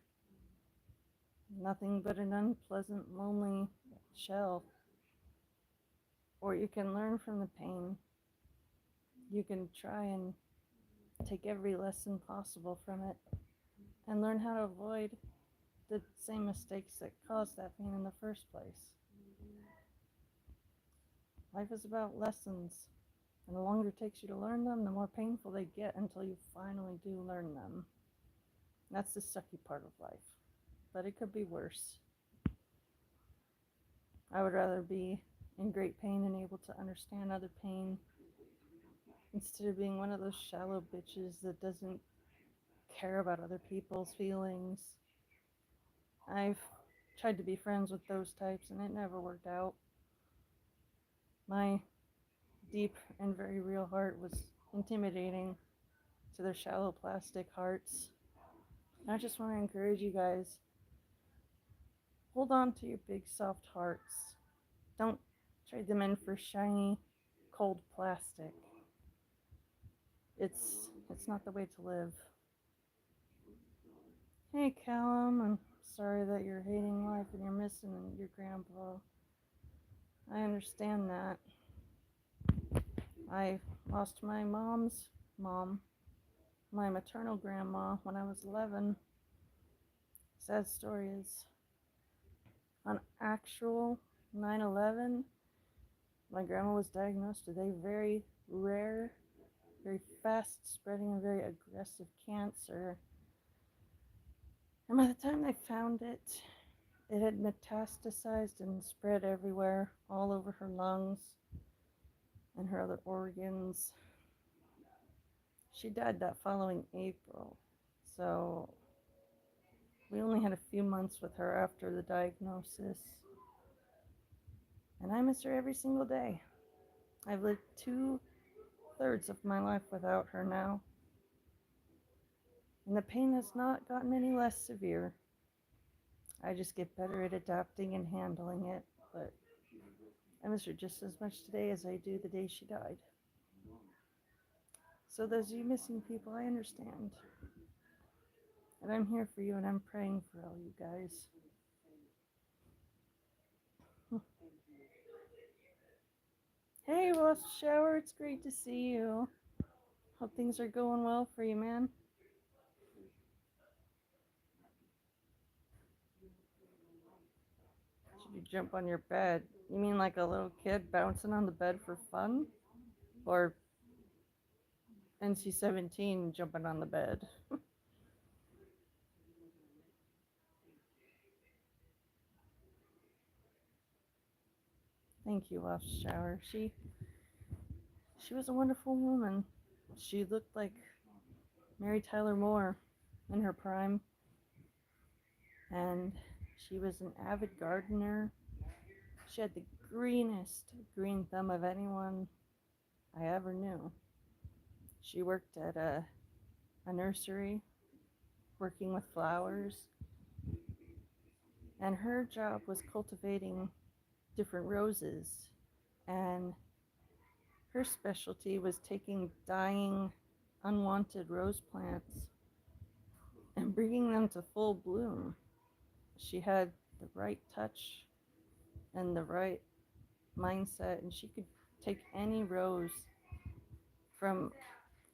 nothing but an unpleasant, lonely shell. Or you can learn from the pain. You can try and take every lesson possible from it and learn how to avoid the same mistakes that caused that pain in the first place. Life is about lessons, and the longer it takes you to learn them, the more painful they get until you finally do learn them. That's the sucky part of life, but it could be worse. I would rather be in great pain and able to understand other pain instead of being one of those shallow bitches that doesn't care about other people's feelings. I've tried to be friends with those types, and it never worked out. My deep and very real heart was intimidating to their shallow plastic hearts. I just want to encourage you guys, hold on to your big soft hearts. Don't trade them in for shiny, cold plastic. It's not the way to live. Hey Callum, I'm sorry that you're hating life and you're missing your grandpa. I understand that. I lost my mom's mom, my maternal grandma, when I was 11. Sad story is, on actual 9/11, my grandma was diagnosed with a very rare, very fast spreading and very aggressive cancer. And by the time they found it, it had metastasized and spread everywhere, all over her lungs and her other organs. She died that following April, so we only had a few months with her after the diagnosis. And I miss her every single day. I've lived 2/3 of my life without her now. And the pain has not gotten any less severe. I just get better at adapting and handling it, but I miss her just as much today as I do the day she died. So those of you missing people, I understand. And I'm here for you, and I'm praying for all you guys. Hey, Lost Shower, it's great to see you. Hope things are going well for you, man. Should you jump on your bed? You mean like a little kid bouncing on the bed for fun? Or NC-17 jumping on the bed? Thank you, Off Shower. She was a wonderful woman. She looked like Mary Tyler Moore in her prime. And she was an avid gardener. She had the greenest green thumb of anyone I ever knew. She worked at a nursery, working with flowers. And her job was cultivating different roses. And her specialty was taking dying, unwanted rose plants and bringing them to full bloom. She had the right touch and the right mindset, and she could take any rose from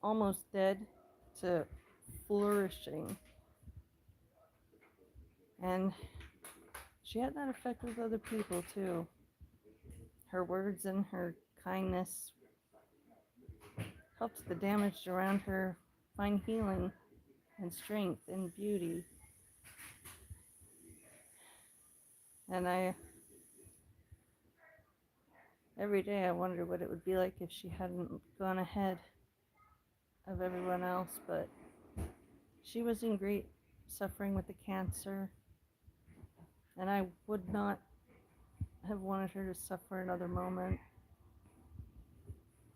almost dead to flourishing. And she had that effect with other people too. Her words and her kindness helped the damaged around her find healing and strength and beauty. And every day I wondered what it would be like if she hadn't gone ahead of everyone else, but she was in great suffering with the cancer, and I would not have wanted her to suffer another moment.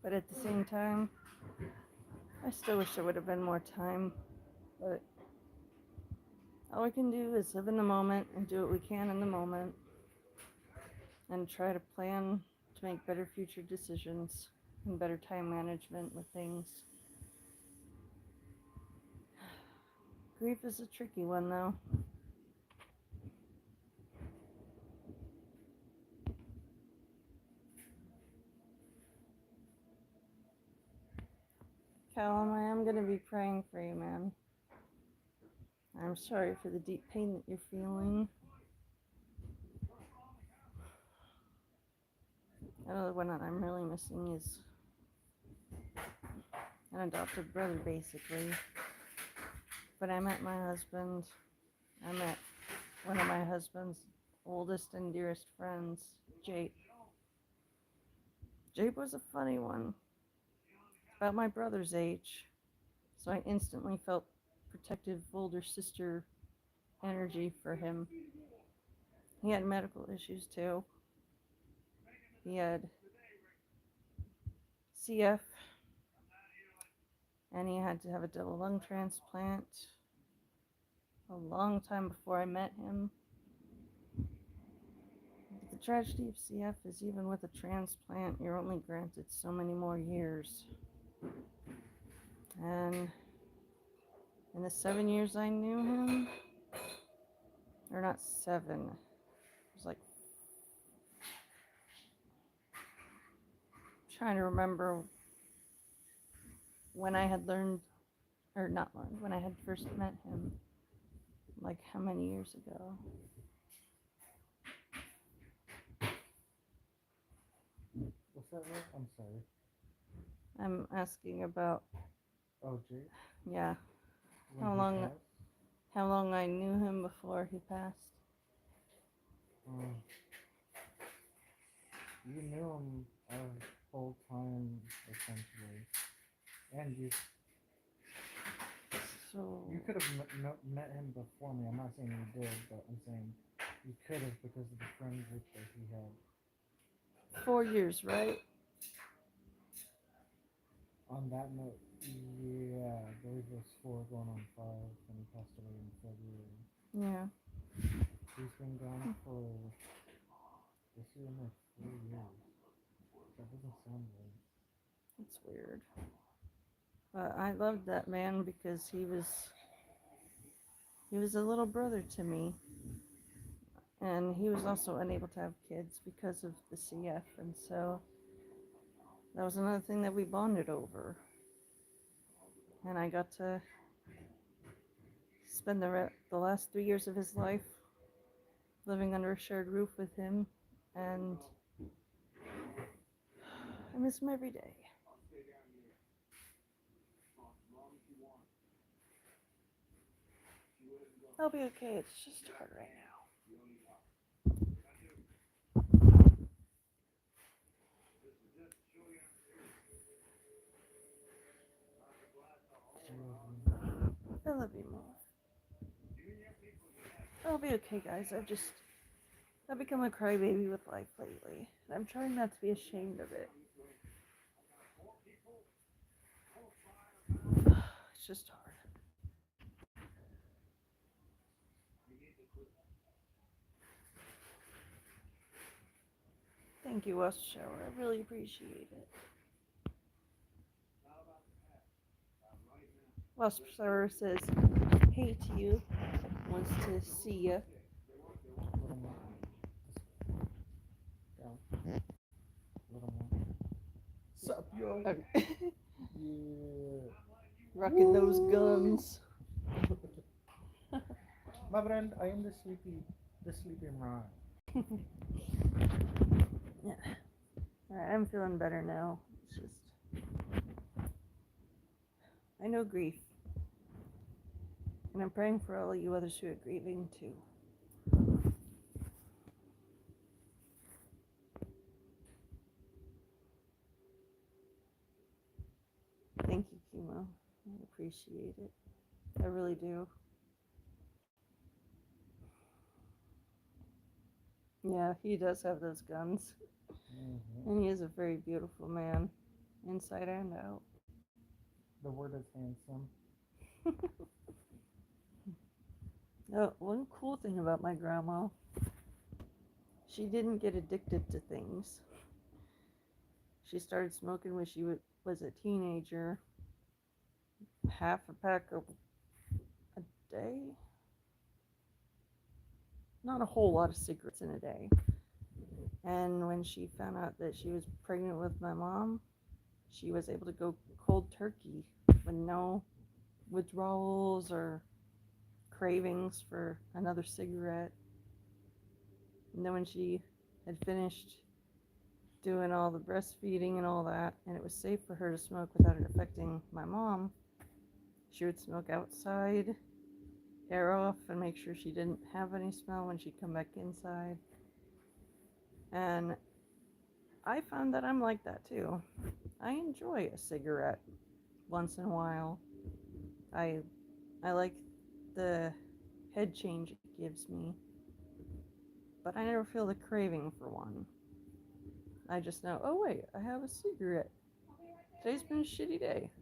But at the same time, I still wish there would have been more time. But all we can do is live in the moment and do what we can in the moment and try to plan to make better future decisions and better time management with things. Grief is a tricky one, though. Callum, I am going to be praying for you, man. I'm sorry for the deep pain that you're feeling. Another one that I'm really missing is an adopted brother, basically. When I met my husband, I met one of my husband's oldest and dearest friends, Jape. Jape was a funny one, about my brother's age, so I instantly felt protective older sister energy for him. He had medical issues too. He had CF, and he had to have a double lung transplant a long time before I met him. The tragedy of CF is even with a transplant, you're only granted so many more years. And in the 7 years I knew him, or not 7, it was like, trying to remember when I had learned, or not learned, when I had first met him, like how many years ago? What's that word? I'm sorry. I'm asking about, Oh, Jake? yeah, When how he long passed? how long I knew him before he passed. You knew him our whole time, essentially. And So you could have met him before me. I'm not saying you did, but I'm saying you could have because of the friend group that he had. 4 years, right? On that note, yeah, I believe it was 4 going on 5 when he passed away in February. Yeah. He's been gone for this year like 4 years. That doesn't sound right. It's weird. But I loved that man because he was a little brother to me. And he was also unable to have kids because of the CF, and so that was another thing that we bonded over. And I got to spend the last 3 years of his life living under a shared roof with him, and I miss him every day. I'll be okay, it's just hard right now. I love you more. I'll be okay, guys. I've become a crybaby with life lately, and I'm trying not to be ashamed of it. It's just hard. Thank you, West Shower. I really appreciate it. West Shower says, hey to you. Wants to see you. Little more. Down. Little more. Sup, yo? Okay. Yeah. Rocking those guns. My friend, I am the sleepy man. Yeah. Alright, I'm feeling better now. It's just, I know grief. And I'm praying for all you others who are grieving too. Thank you, Chemo. I appreciate it. I really do. Yeah, he does have those guns. Mm-hmm. And he is a very beautiful man, inside and out. The word is handsome. One cool thing about my grandma, she didn't get addicted to things. She started smoking when she was a teenager. Half a pack a day. Not a whole lot of cigarettes in a day. And when she found out that she was pregnant with my mom, she was able to go cold turkey with no withdrawals or cravings for another cigarette. And then when she had finished doing all the breastfeeding and all that, and it was safe for her to smoke without it affecting my mom, she would smoke outside, air off, and make sure she didn't have any smell when she'd come back inside. And I found that I'm like that too. I enjoy a cigarette once in a while. I like the head change it gives me, but I never feel the craving for one. I just know, oh wait, I have a cigarette. Today's been a shitty day.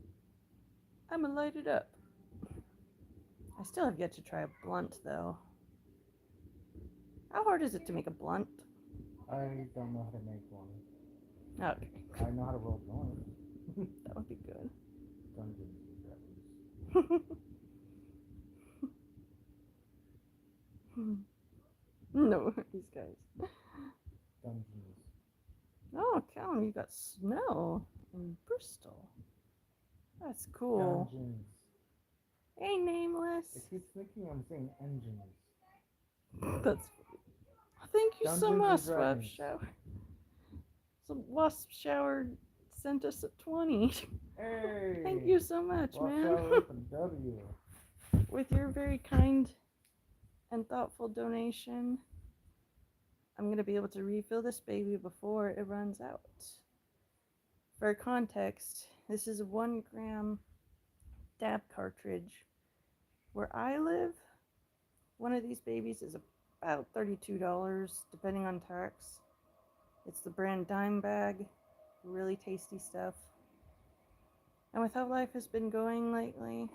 I'm gonna light it up. I still have yet to try a blunt though. How hard is it to make a blunt? I don't know how to make one. Okay, I know how to roll joints. that would be good. Dungeons and Dragons. No, these guys. Dungeons. Oh, Callum, you got snow in Bristol. That's cool. Dungeons. Hey, Nameless. It keeps thinking I'm saying engines. That's. Thank you so Dungeons much, and Dragons. Wasp Shower. So Wasp Shower sent us a 20. Hey! Thank you so much, Watch man. out with a W. With your very kind and thoughtful donation, I'm going to be able to refill this baby before it runs out. For context, this is a 1 gram dab cartridge. Where I live, one of these babies is about $32, depending on tax. It's the brand Dime Bag, really tasty stuff. And with how life has been going lately,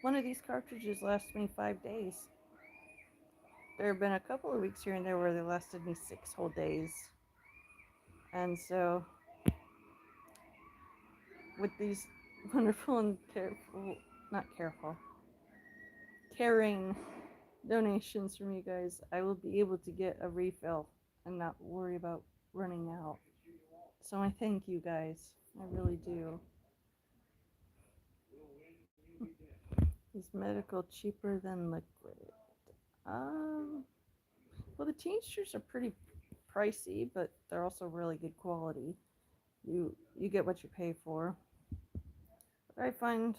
one of these cartridges lasts me 5 days. There have been a couple of weeks here and there where they lasted me 6 whole days. And so, with these wonderful and caring donations from you guys, I will be able to get a refill and not worry about running out. So I thank you guys. I really do. Is medical cheaper than liquid? Well, the tinctures are pretty pricey, but they're also really good quality. You get what you pay for. But I find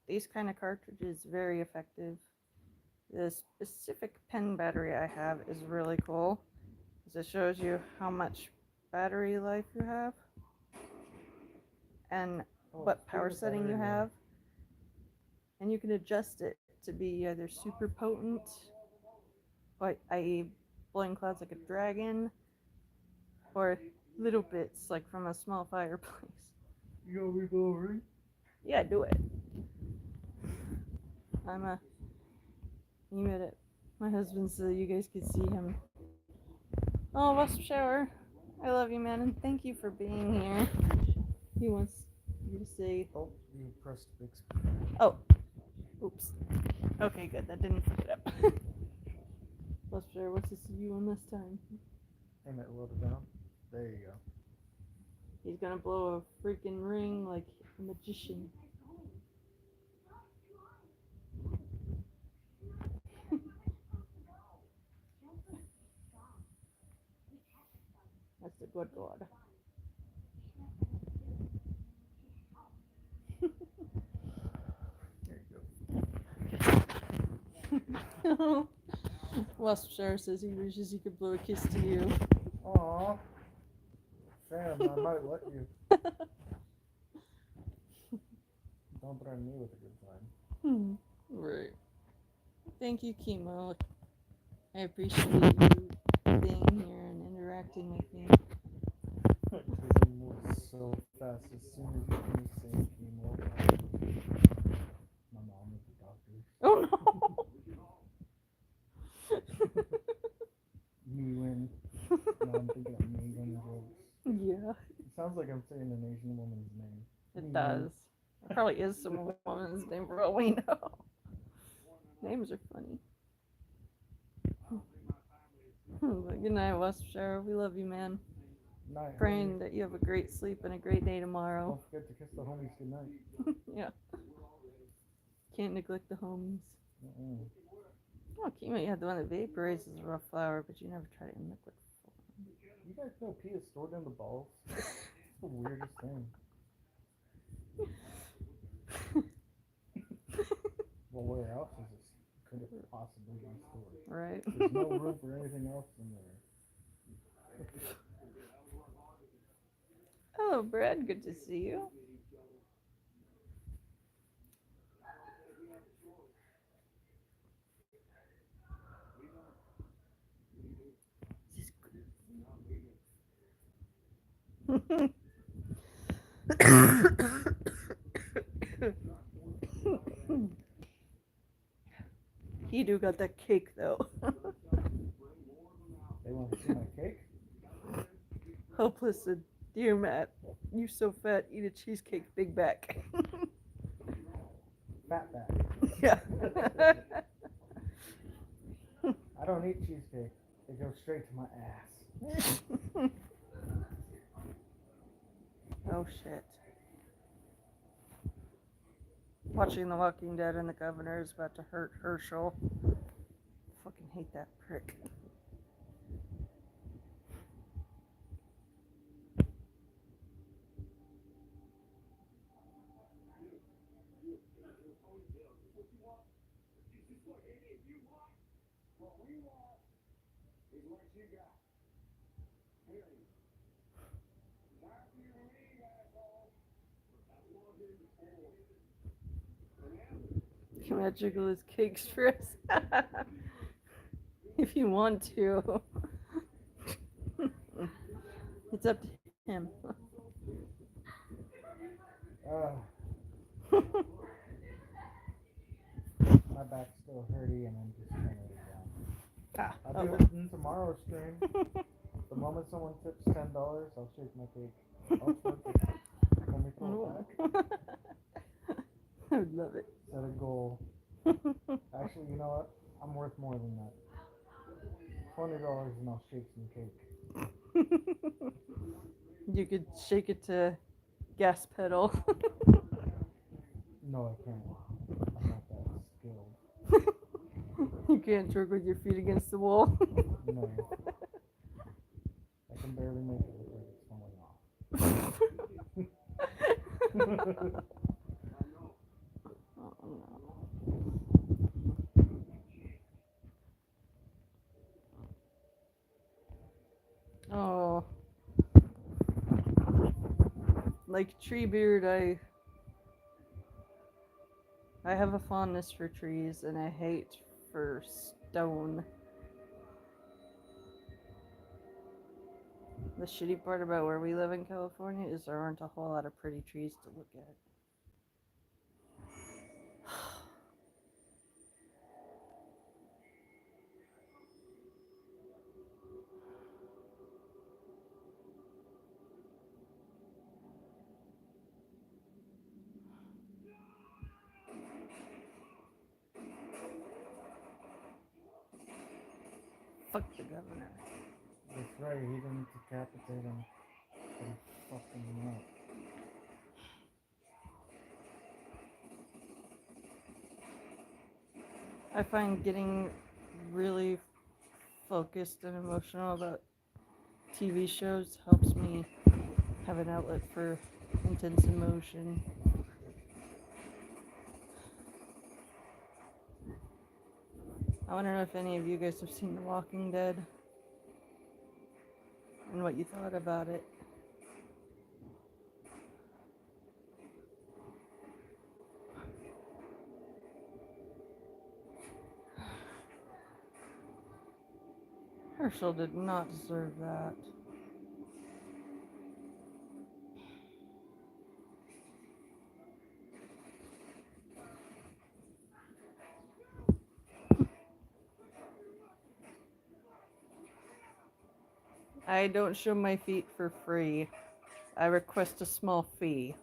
these kind of cartridges very effective. The specific pen battery I have is really cool, because it shows you how much battery life you have and what power setting you have. and you can adjust it to be either super potent, like i.e. blowing clouds like a dragon, or little bits like from a small fireplace. You want me to go over? Yeah, do it. You made it. My husband so you guys could see him. Oh, wasp shower. I love you, man, and thank you for being here. He wants you to say. Oh, you pressed big screen. Oh, oops. Okay, good. That didn't fuck it up. Wasp shower wants to see you one this time. Aim it a little down. There you go. He's gonna blow a freaking ring like a magician. That's a good God. There you go. Wasp Shower says he wishes he could blow a kiss to you. Aww. Sam, I might let you. Don't threaten me with a good time. Right. Thank you, Chemo. I appreciate you being here and interacting with me. Because moves so fast as soon as you finish saying chemo. My mom is a doctor. Oh no! Me win. Now I'm thinking of me winning jokes. Yeah. It sounds like I'm saying an Asian woman's name. It Me does. It probably is some woman's name for all we know. Names are funny. But good night, Wasp Shower. We love you, man. Night, Praying homie. that you have a great sleep and a great day tomorrow. Don't forget to kiss the homies goodnight. Yeah. Can't neglect the homies. Mm-mm. Oh, Kima, you had the one that vaporizes a raw flower, but you never tried it in liquid form. You guys know pee is stored in the balls? It's the weirdest thing. Well, where else is this? Could it possibly be stored? Right? There's no room for anything else in there. Hello, Brad. Good to see you. He do got that cake though. They want to see my cake? Hopeless said, "Dear Matt, you so fat, eat a cheesecake, big back." Fat back. Yeah. I don't eat cheesecake. It goes straight to my ass. Oh shit. Watching The Walking Dead and the governor is about to hurt Herschel. Fucking hate that prick. Can I jiggle his cakes for us? If you want to. It's up to him. My back's still hurty and I'm just trying to lay down. Ah, I'll do it in tomorrow's stream. The moment someone tips $10, I'll shake my cake. I'll twerk it. Let me throw it back. I would love it. Set a goal. Actually, you know what? I'm worth more than that. $20 and I'll shake some cake. You could shake it to gas pedal. No, I can't. I'm not that skilled. You can't twerk with your feet against the wall. No. I can barely make it look like it's falling off. Oh, no. Oh. Like Treebeard, I I have a fondness for trees and a hate for stone. The shitty part about where we live in California is there aren't a whole lot of pretty trees to look at. Fuck the governor. That's right, he didn't decapitate him, but he fucked him up. I find getting really focused and emotional about TV shows helps me have an outlet for intense emotion. I want to know if any of you guys have seen The Walking Dead and what you thought about it. Herschel did not deserve that. I don't show my feet for free. I request a small fee.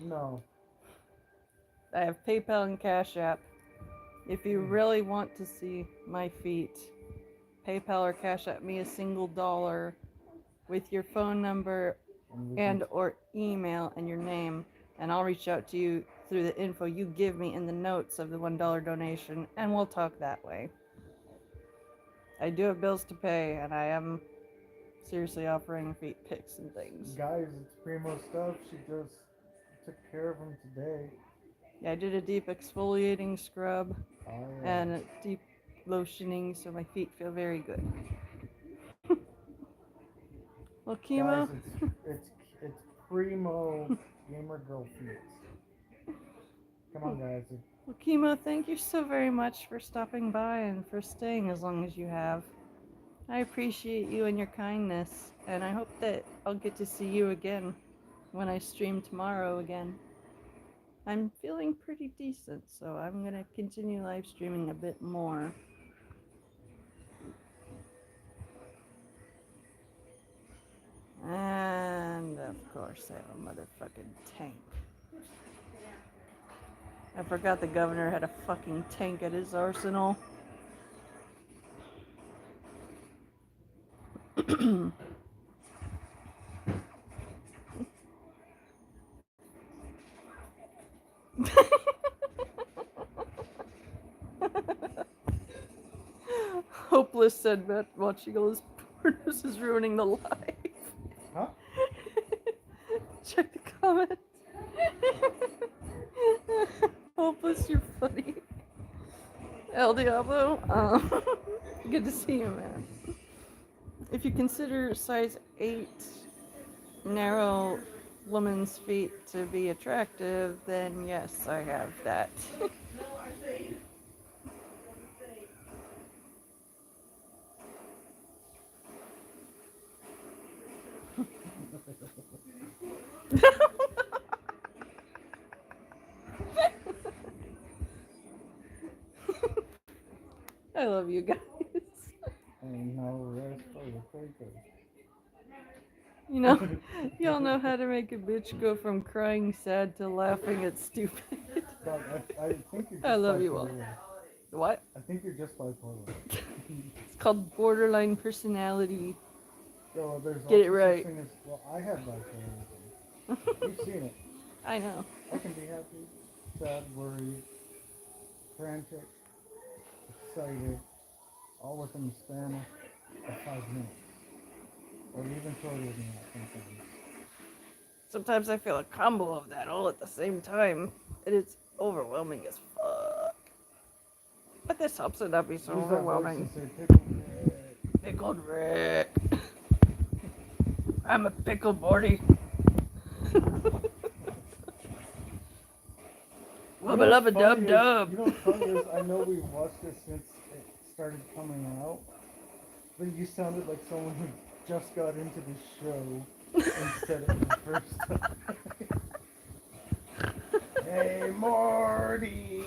No. I have PayPal and Cash App. If you really want to see my feet, PayPal or Cash App me $1 with your phone number and or email and your name, and I'll reach out to you through the info you give me in the notes of the $1 donation, and we'll talk that way. I do have bills to pay, and I am seriously offering feet pics and things. Guys, it's Primo stuff. She just took care of him today. Yeah, I did a deep exfoliating scrub and a deep lotioning, so my feet feel very good. Well, chemo. Guys, it's Primo gamer girl feet. Come on, guys. Well, chemo, thank you so very much for stopping by and for staying as long as you have. I appreciate you and your kindness, and I hope that I'll get to see you again when I stream tomorrow again. I'm feeling pretty decent, so I'm going to continue live streaming a bit more. And, of course, I have a motherfucking tank. I forgot the governor had a fucking tank at his arsenal. Hopeless said that watching all his pornos is ruining the life. Huh? Check the comments. Hopeless, you're funny. El Diablo, good to see you, man. If you consider size 8 narrow woman's feet to be attractive, then yes, I have that. I love you guys. And no rest for the Quakers. You know, y'all know how to make a bitch go from crying sad to laughing at stupid. God, I think you're just I love you all. bipolar. What? I think you're just bipolar. It's called borderline personality. So there's Get it also right. such thing as, well, I have bipolar. You've seen it. I know. I can be happy, sad, worried, frantic, excited, all within the span of 5 minutes. Or even shorter than that sometimes. Sometimes I feel a combo of that all at the same time. And it's overwhelming as fuck. But this helps it not be so Use that voice overwhelming. and say, Pickled Rick. I'm a pickle boardy. Bubba lubba dub dub. You know what's funny is I know we've watched it since it started coming out, but you sounded like someone who just got into the show instead of the first time. Hey, Morty!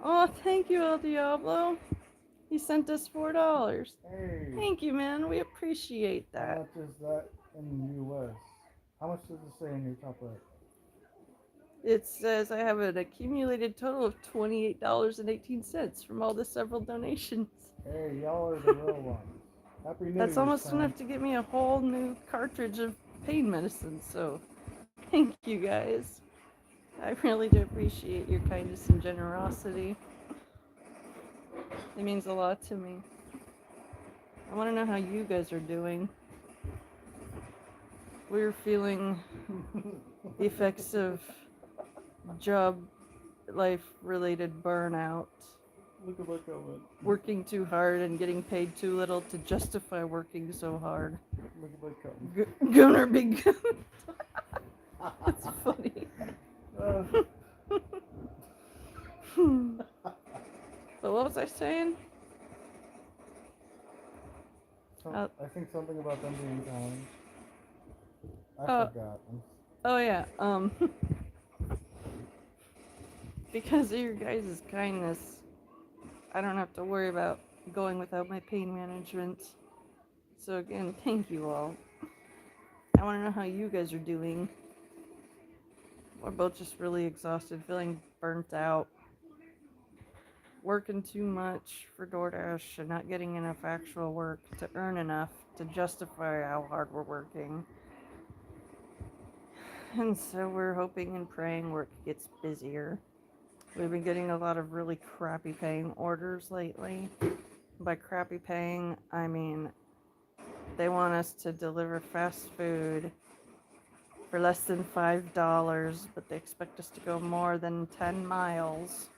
Oh, thank you, El Diablo. He sent us $4. Hey! Thank you, man. We appreciate How that. much is that in the US? How much does it say in your top right? It says I have an accumulated total of $28.18 from all the several donations. Hey, y'all are the real ones. Happy New That's Year, almost son. enough to get me a whole new cartridge of pain medicine, so thank you guys. I really do appreciate your kindness and generosity. It means a lot to me. I want to know how you guys are doing. We're feeling the effects of job life related burnout. Look at my comment. Working too hard and getting paid too little to justify working so hard. Look at my comment. Gunner Big Gun. That's funny. So what was I saying? I think something about them being kind. I forgot. Oh yeah. Because of your guys' kindness, I don't have to worry about going without my pain management. So again, thank you all. I want to know how you guys are doing. We're both just really exhausted, feeling burnt out, working too much for DoorDash and not getting enough actual work to earn enough to justify how hard we're working. And so we're hoping and praying work gets busier. We've been getting a lot of really crappy paying orders lately. By crappy paying, I mean they want us to deliver fast food for less than $5, but they expect us to go more than 10 miles.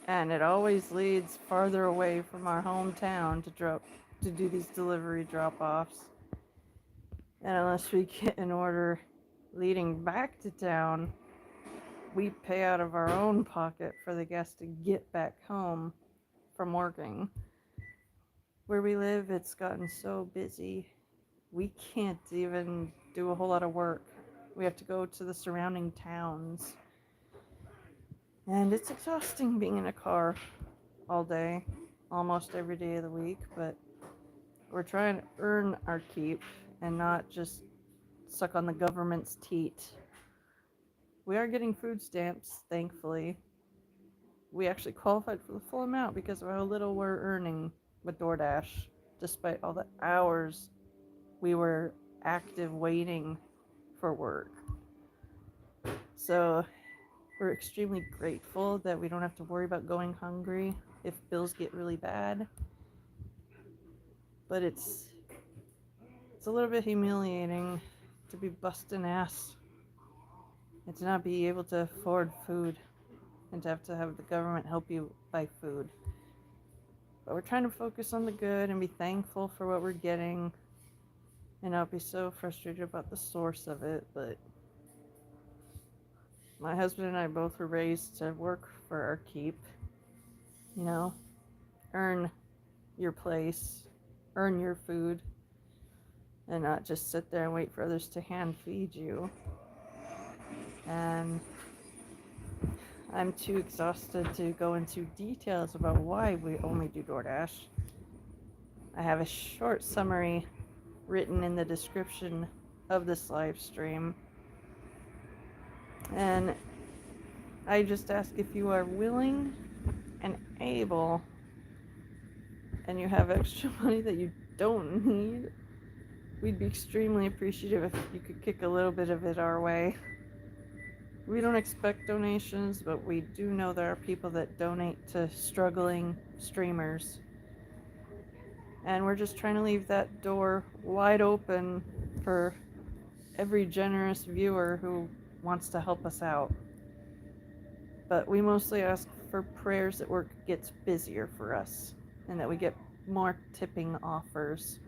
And it always leads farther away from our hometown to do these delivery drop-offs. And unless we get an order leading back to town, we pay out of our own pocket for the guest to get back home from working. Where we live, it's gotten so busy, we can't even do a whole lot of work. We have to go to the surrounding towns. And it's exhausting being in a car all day, almost every day of the week, but we're trying to earn our keep and not just suck on the government's teat. We are getting food stamps, thankfully. We actually qualified for the full amount because of how little we're earning with DoorDash, despite all the hours we were active waiting for work. So we're extremely grateful that we don't have to worry about going hungry if bills get really bad. But it's a little bit humiliating to be busting ass and to not be able to afford food and to have the government help you buy food. But we're trying to focus on the good and be thankful for what we're getting and not be so frustrated about the source of it. But my husband and I both were raised to work for our keep, you know, earn your place, earn your food, and not just sit there and wait for others to hand feed you. And I'm too exhausted to go into details about why we only do DoorDash. I have a short summary written in the description of this live stream. And I just ask if you are willing and able and you have extra money that you don't need, we'd be extremely appreciative if you could kick a little bit of it our way. We don't expect donations, but we do know there are people that donate to struggling streamers. And we're just trying to leave that door wide open for every generous viewer who wants to help us out. But we mostly ask for prayers that work gets busier for us and that we get more tipping offers.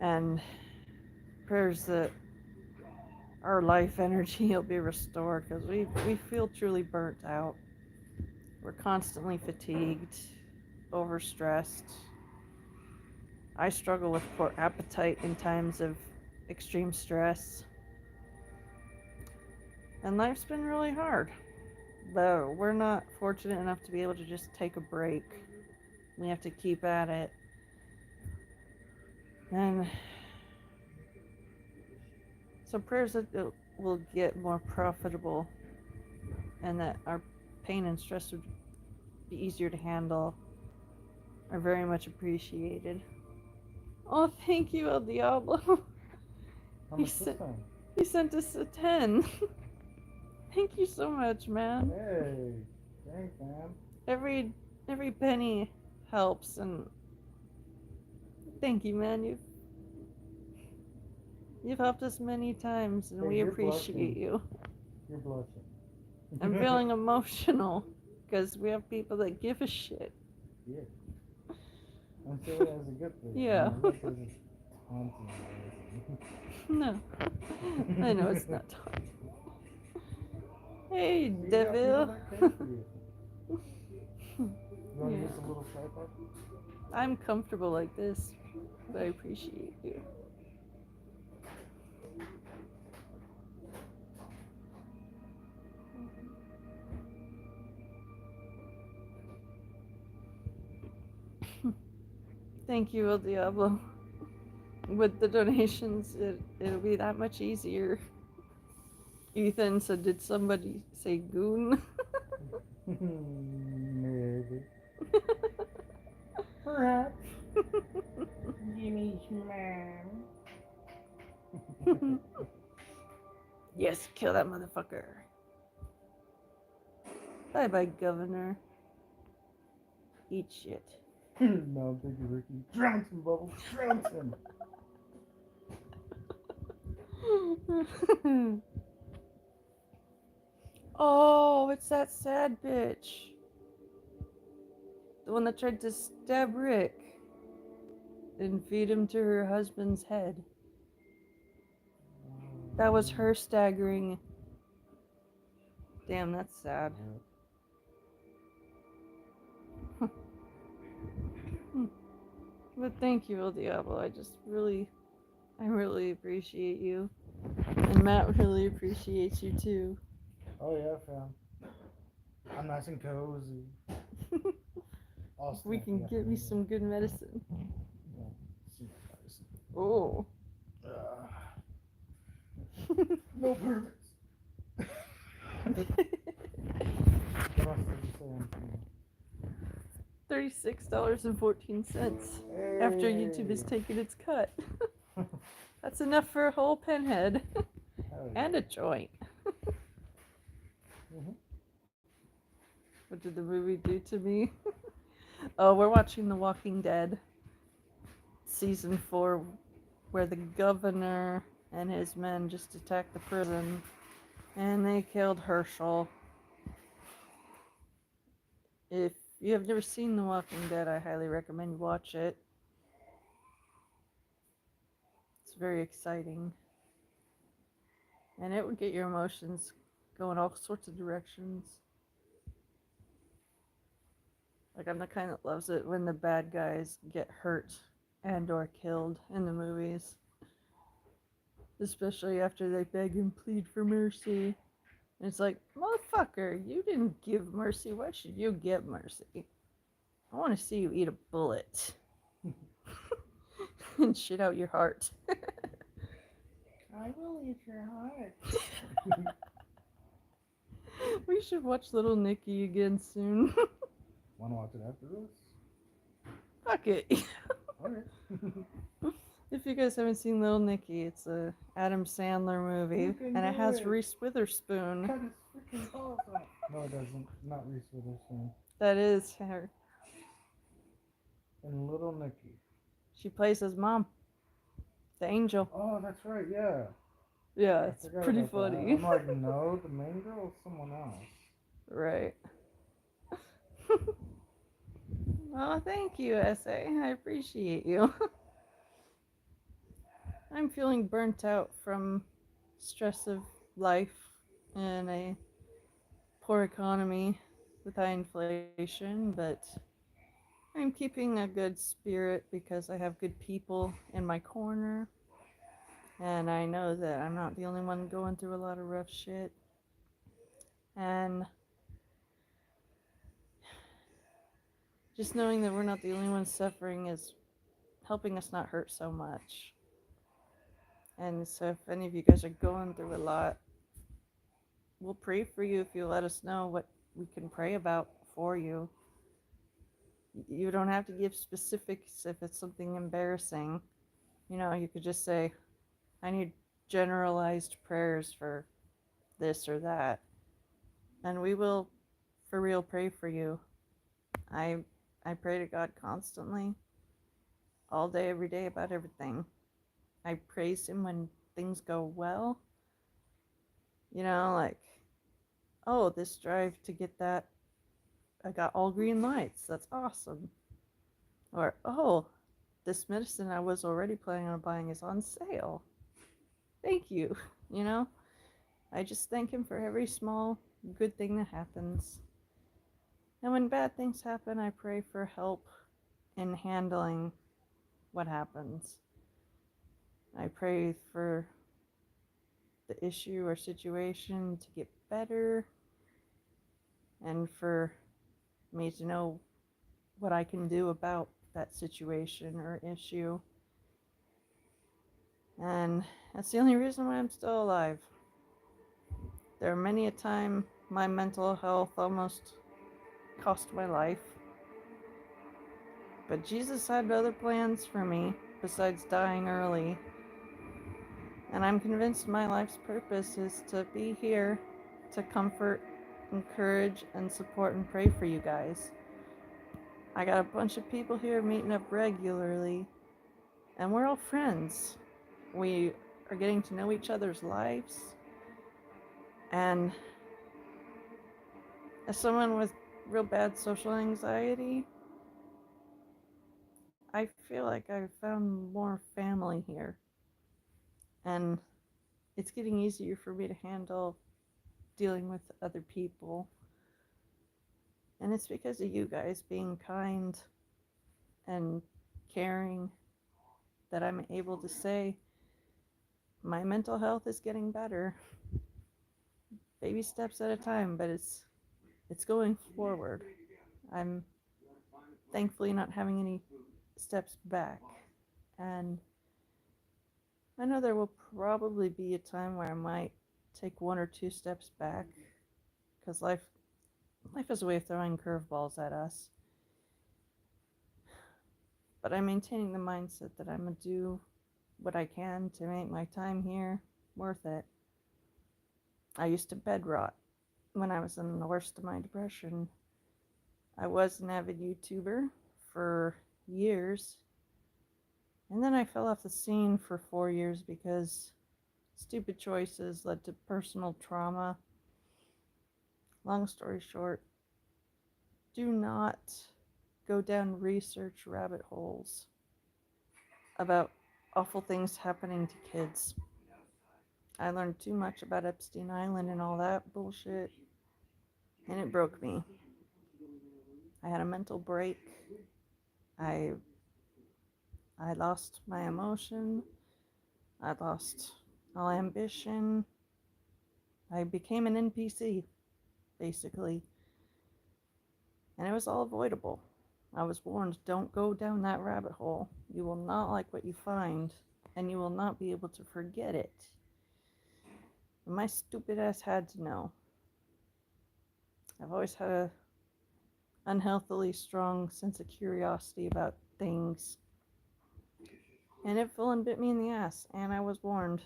And prayers that our life energy will be restored because we feel truly burnt out. We're constantly fatigued, overstressed. I struggle with poor appetite in times of extreme stress. And life's been really hard. But we're not fortunate enough to be able to just take a break. We have to keep at it. And so prayers that it will get more profitable and that our pain and stress would be easier to handle are very much appreciated. Oh, thank you, El Diablo. How He much this sent, time? he sent us a 10. Thank you so much, man. Hey, thanks, man. Every penny helps, and thank you, man. You've helped us many times, and Hey, we you're appreciate blushing. you. You're blushing. I'm feeling emotional because we have people that give a shit. Yeah. I'm saying it as a good thing. Yeah. Not because it's taunting or No, I know it's not talking. Hey, anything. You got people devil. that care for you. You want to Yeah. use a little tripod? I'm comfortable like this, but I appreciate you. Thank you, El Diablo. With the donations, it'll be that much easier. Ethan said, did somebody say goon? Maybe. Perhaps. Jimmy's mom. Yes, kill that motherfucker. Bye bye, Governor. Eat shit. No, thank you, Ricky. Drown him, Bubbles. Drown him. Oh, it's that sad bitch. The one that tried to stab Rick and feed him to her husband's head. That was her staggering. Damn, that's sad. But thank you, El Diablo. I really appreciate you. And Matt really appreciates you too. Oh yeah, fam. I'm nice and cozy. We can get me some good medicine. Yeah. Oh. No permits. $36.14 after YouTube has taken its cut. That's enough for a whole pinhead and a joint. What did the movie do to me? Oh, we're watching The Walking Dead season 4, where the governor and his men just attacked the prison and they killed Herschel. If you have never seen The Walking Dead, I highly recommend you watch it. It's very exciting. And it would get your emotions going all sorts of directions. Like, I'm the kind that loves it when the bad guys get hurt and or killed in the movies. Especially after they beg and plead for mercy. And it's like, motherfucker, you didn't give mercy. Why should you get mercy? I want to see you eat a bullet. And shit out your heart. I will eat your heart. We should watch Little Nicky again soon. Wanna watch it after this? Fuck it. Alright. If you guys haven't seen Little Nicky, it's a Adam Sandler movie, and it has Reese Witherspoon. That is freaking awesome. No, it doesn't. Not Reese Witherspoon. That is her. And Little Nicky. She plays his mom, the angel. Oh, that's right. Yeah. Yeah, it's pretty funny. funny. I'm like, no, the main girl is someone else. Right. Well, thank you, SA. I appreciate you. I'm feeling burnt out from stress of life in a poor economy with high inflation, but I'm keeping a good spirit because I have good people in my corner, and I know that I'm not the only one going through a lot of rough shit. And just knowing that we're not the only ones suffering is helping us not hurt so much. And so, if any of you guys are going through a lot, we'll pray for you if you let us know what we can pray about for you. You don't have to give specifics if it's something embarrassing. You know, you could just say, I need generalized prayers for this or that. And we will for real pray for you. I I pray to God constantly, all day, every day about everything. I praise him when things go well. You know, like, oh, this drive to get that, I got all green lights. That's awesome. Or, oh, this medicine I was already planning on buying is on sale. Thank you. You know, I just thank him for every small good thing that happens. And when bad things happen, I pray for help in handling what happens. I pray for the issue or situation to get better and for me to know what I can do about that situation or issue. And that's the only reason why I'm still alive. There are many a time my mental health almost cost my life. But Jesus had other plans for me besides dying early. And I'm convinced my life's purpose is to be here to comfort, encourage, and support and pray for you guys. I got a bunch of people here meeting up regularly, and we're all friends. We are getting to know each other's lives. And as someone with real bad social anxiety, I feel like I've found more family here. And it's getting easier for me to handle dealing with other people. And it's because of you guys being kind and caring that I'm able to say my mental health is getting better. Baby steps at a time, but it's going forward. I'm thankfully not having any steps back. And I know there will probably be a time where I might take one or two steps back because life is a way of throwing curveballs at us. But I'm maintaining the mindset that I'm going to do what I can to make my time here worth it. I used to bed rot when I was in the worst of my depression. I was an avid YouTuber for years, and then I fell off the scene for 4 years because stupid choices led to personal trauma. Long story short, do not go down research rabbit holes about awful things happening to kids. I learned too much about Epstein Island and all that bullshit, and it broke me. I had a mental break. I lost my emotion. I lost all ambition. I became an NPC, basically. And it was all avoidable. I was warned, don't go down that rabbit hole. You will not like what you find, and you will not be able to forget it. And my stupid ass had to know. I've always had a unhealthily strong sense of curiosity about things. And it full and bit me in the ass, and I was warned.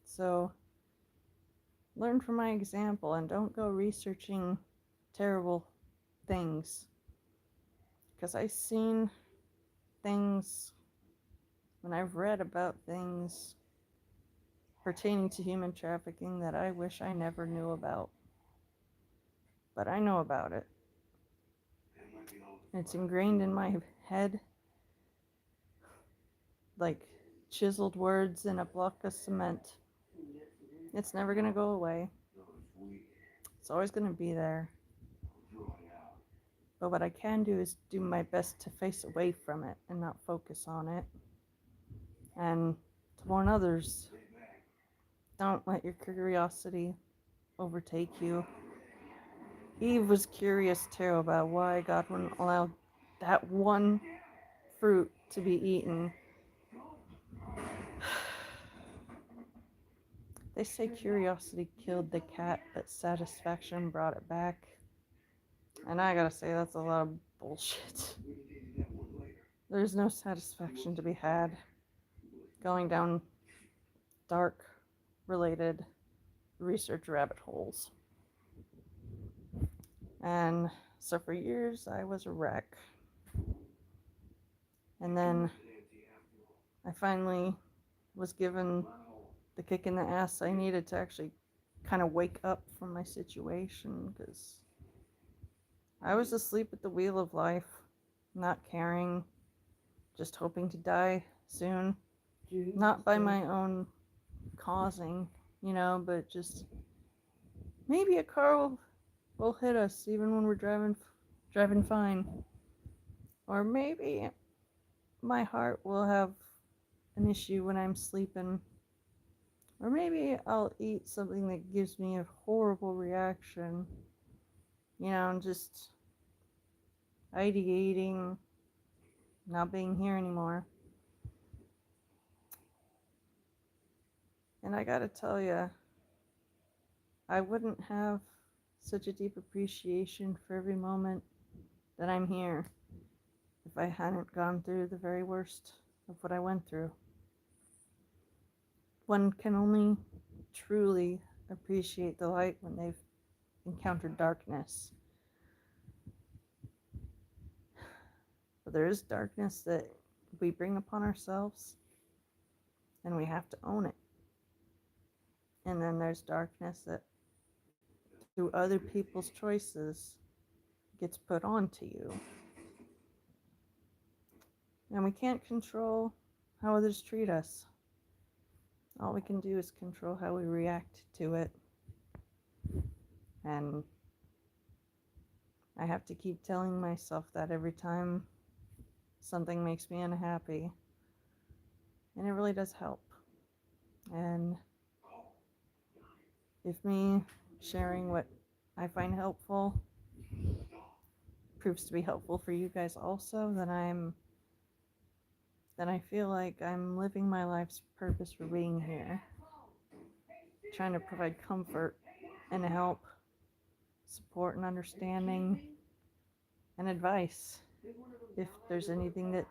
So, learn from my example and don't go researching terrible things. Because I've seen things, when I've read about things pertaining to human trafficking that I wish I never knew about. But I know about it. It's ingrained in my head like chiseled words in a block of cement. It's never going to go away. It's always going to be there. But what I can do is do my best to face away from it and not focus on it. And to warn others, don't let your curiosity overtake you. Eve was curious too about why God wouldn't allow that one fruit to be eaten. They say curiosity killed the cat, but satisfaction brought it back. And I gotta say, that's a lot of bullshit. There's no satisfaction to be had going down dark related research rabbit holes. And so for years I was a wreck. And then I finally was given the kick in the ass I needed to actually kind of wake up from my situation, because I was asleep at the wheel of life, not caring, just hoping to die soon. Not by my own causing, but just maybe a car will hit us even when we're driving fine. Or maybe my heart will have an issue when I'm sleeping. Or maybe I'll eat something that gives me a horrible reaction. Just ideating, not being here anymore. And I gotta tell you, I wouldn't have such a deep appreciation for every moment that I'm here if I hadn't gone through the very worst of what I went through. One can only truly appreciate the light when they've encountered darkness. But there is darkness that we bring upon ourselves, and we have to own it. And then there's darkness that, through other people's choices, gets put onto you. And we can't control how others treat us. All we can do is control how we react to it. And I have to keep telling myself that every time something makes me unhappy. And it really does help. And if me sharing what I find helpful proves to be helpful for you guys also, then I feel like I'm living my life's purpose for being here. Trying to provide comfort and help, support and understanding, and advice. If there's anything that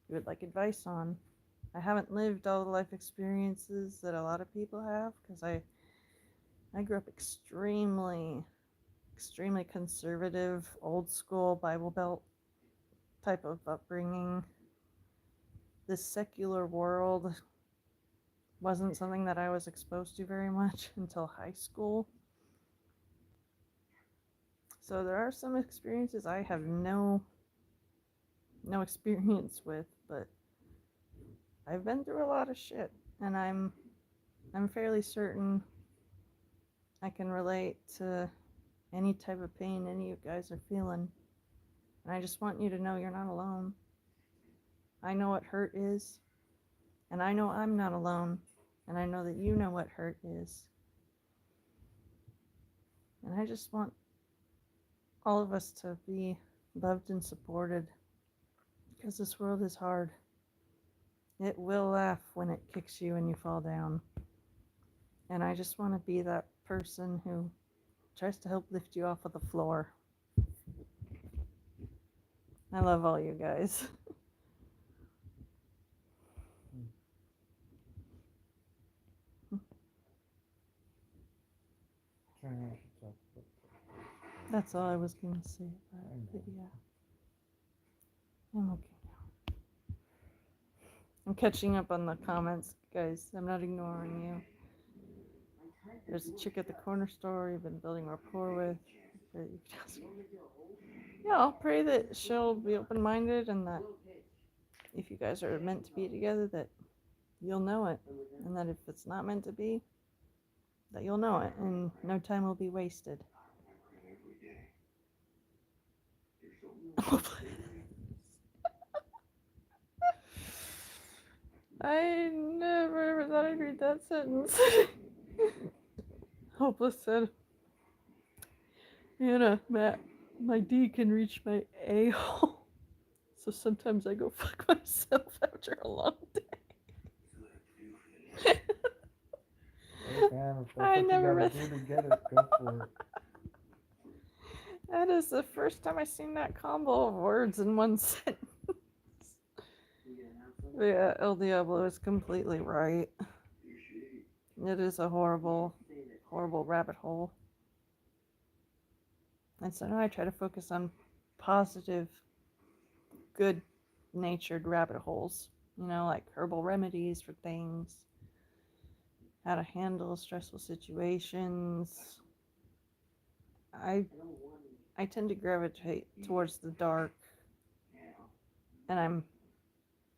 you would like advice on. I haven't lived all the life experiences that a lot of people have, because I grew up extremely conservative, old school, Bible Belt type of upbringing. This secular world wasn't something that I was exposed to very much until high school. So there are some experiences I have no experience with, but I've been through a lot of shit, and I'm fairly certain I can relate to any type of pain any of you guys are feeling. And I just want you to know you're not alone. I know what hurt is, and I know I'm not alone, and I know that you know what hurt is. And I just want all of us to be loved and supported, because this world is hard. It will laugh when it kicks you and you fall down. And I just want to be that person who tries to help lift you off of the floor. I love all you guys. That's all I was going to say about it, but yeah. I'm okay now. I'm catching up on the comments, guys. I'm not ignoring you. There's a chick at the corner store you've been building rapport with. Yeah, I'll pray that she'll be open-minded, and that if you guys are meant to be together, that you'll know it. And that if it's not meant to be, that you'll know it and no time will be wasted. I never ever thought I'd read that sentence. Hopeless said, Anna, Matt, my D can reach my A-hole. So sometimes I go fuck myself after a long day. Hey, fam, if that's I what never you read gotta do to get it, go for it. That is the first time I've seen that combo of words in one sentence. Yeah, El Diablo is completely right. It is a horrible, horrible rabbit hole. And so now I try to focus on positive, good natured rabbit holes. You know, like herbal remedies for things, how to handle stressful situations. I tend to gravitate towards the dark, and I'm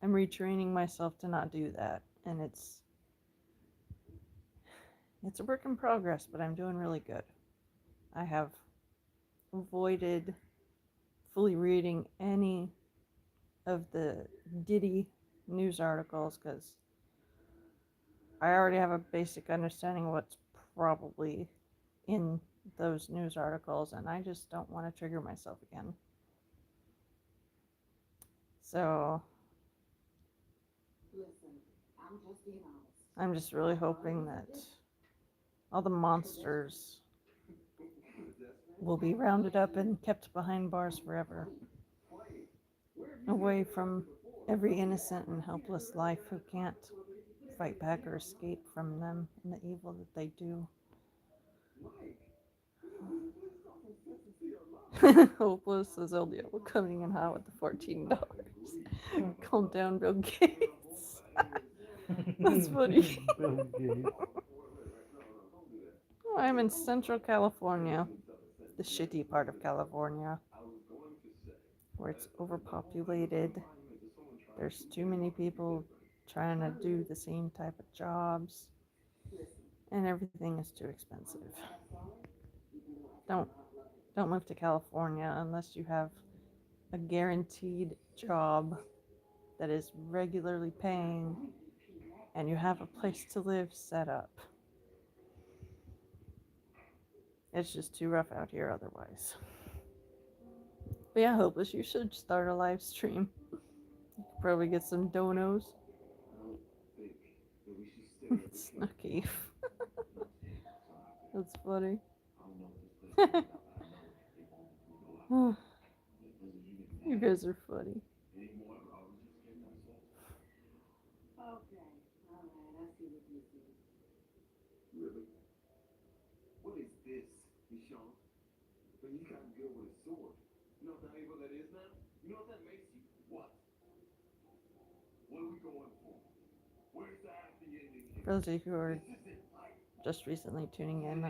retraining myself to not do that. And it's a work in progress, but I'm doing really good. I have avoided fully reading any of the Diddy news articles because I already have a basic understanding of what's probably in those news articles, and I just don't want to trigger myself again. So I'm just really hoping that all the monsters will be rounded up and kept behind bars forever, away from every innocent and helpless life who can't fight back or escape from them and the evil that they do. Hopeless says El Diablo coming in hot with the $14. Calm down, Bill Gates. That's funny. Bill Gates. Oh, I'm in Central California, the shitty part of California, where it's overpopulated. There's too many people trying to do the same type of jobs, and everything is too expensive. Don't move to California unless you have a guaranteed job that is regularly paying and you have a place to live set up. It's just too rough out here otherwise. But yeah, Hopeless, you should start a live stream. You could probably get some donos. Snooky. That's funny. You guys are funny. For those of you who are just recently tuning in,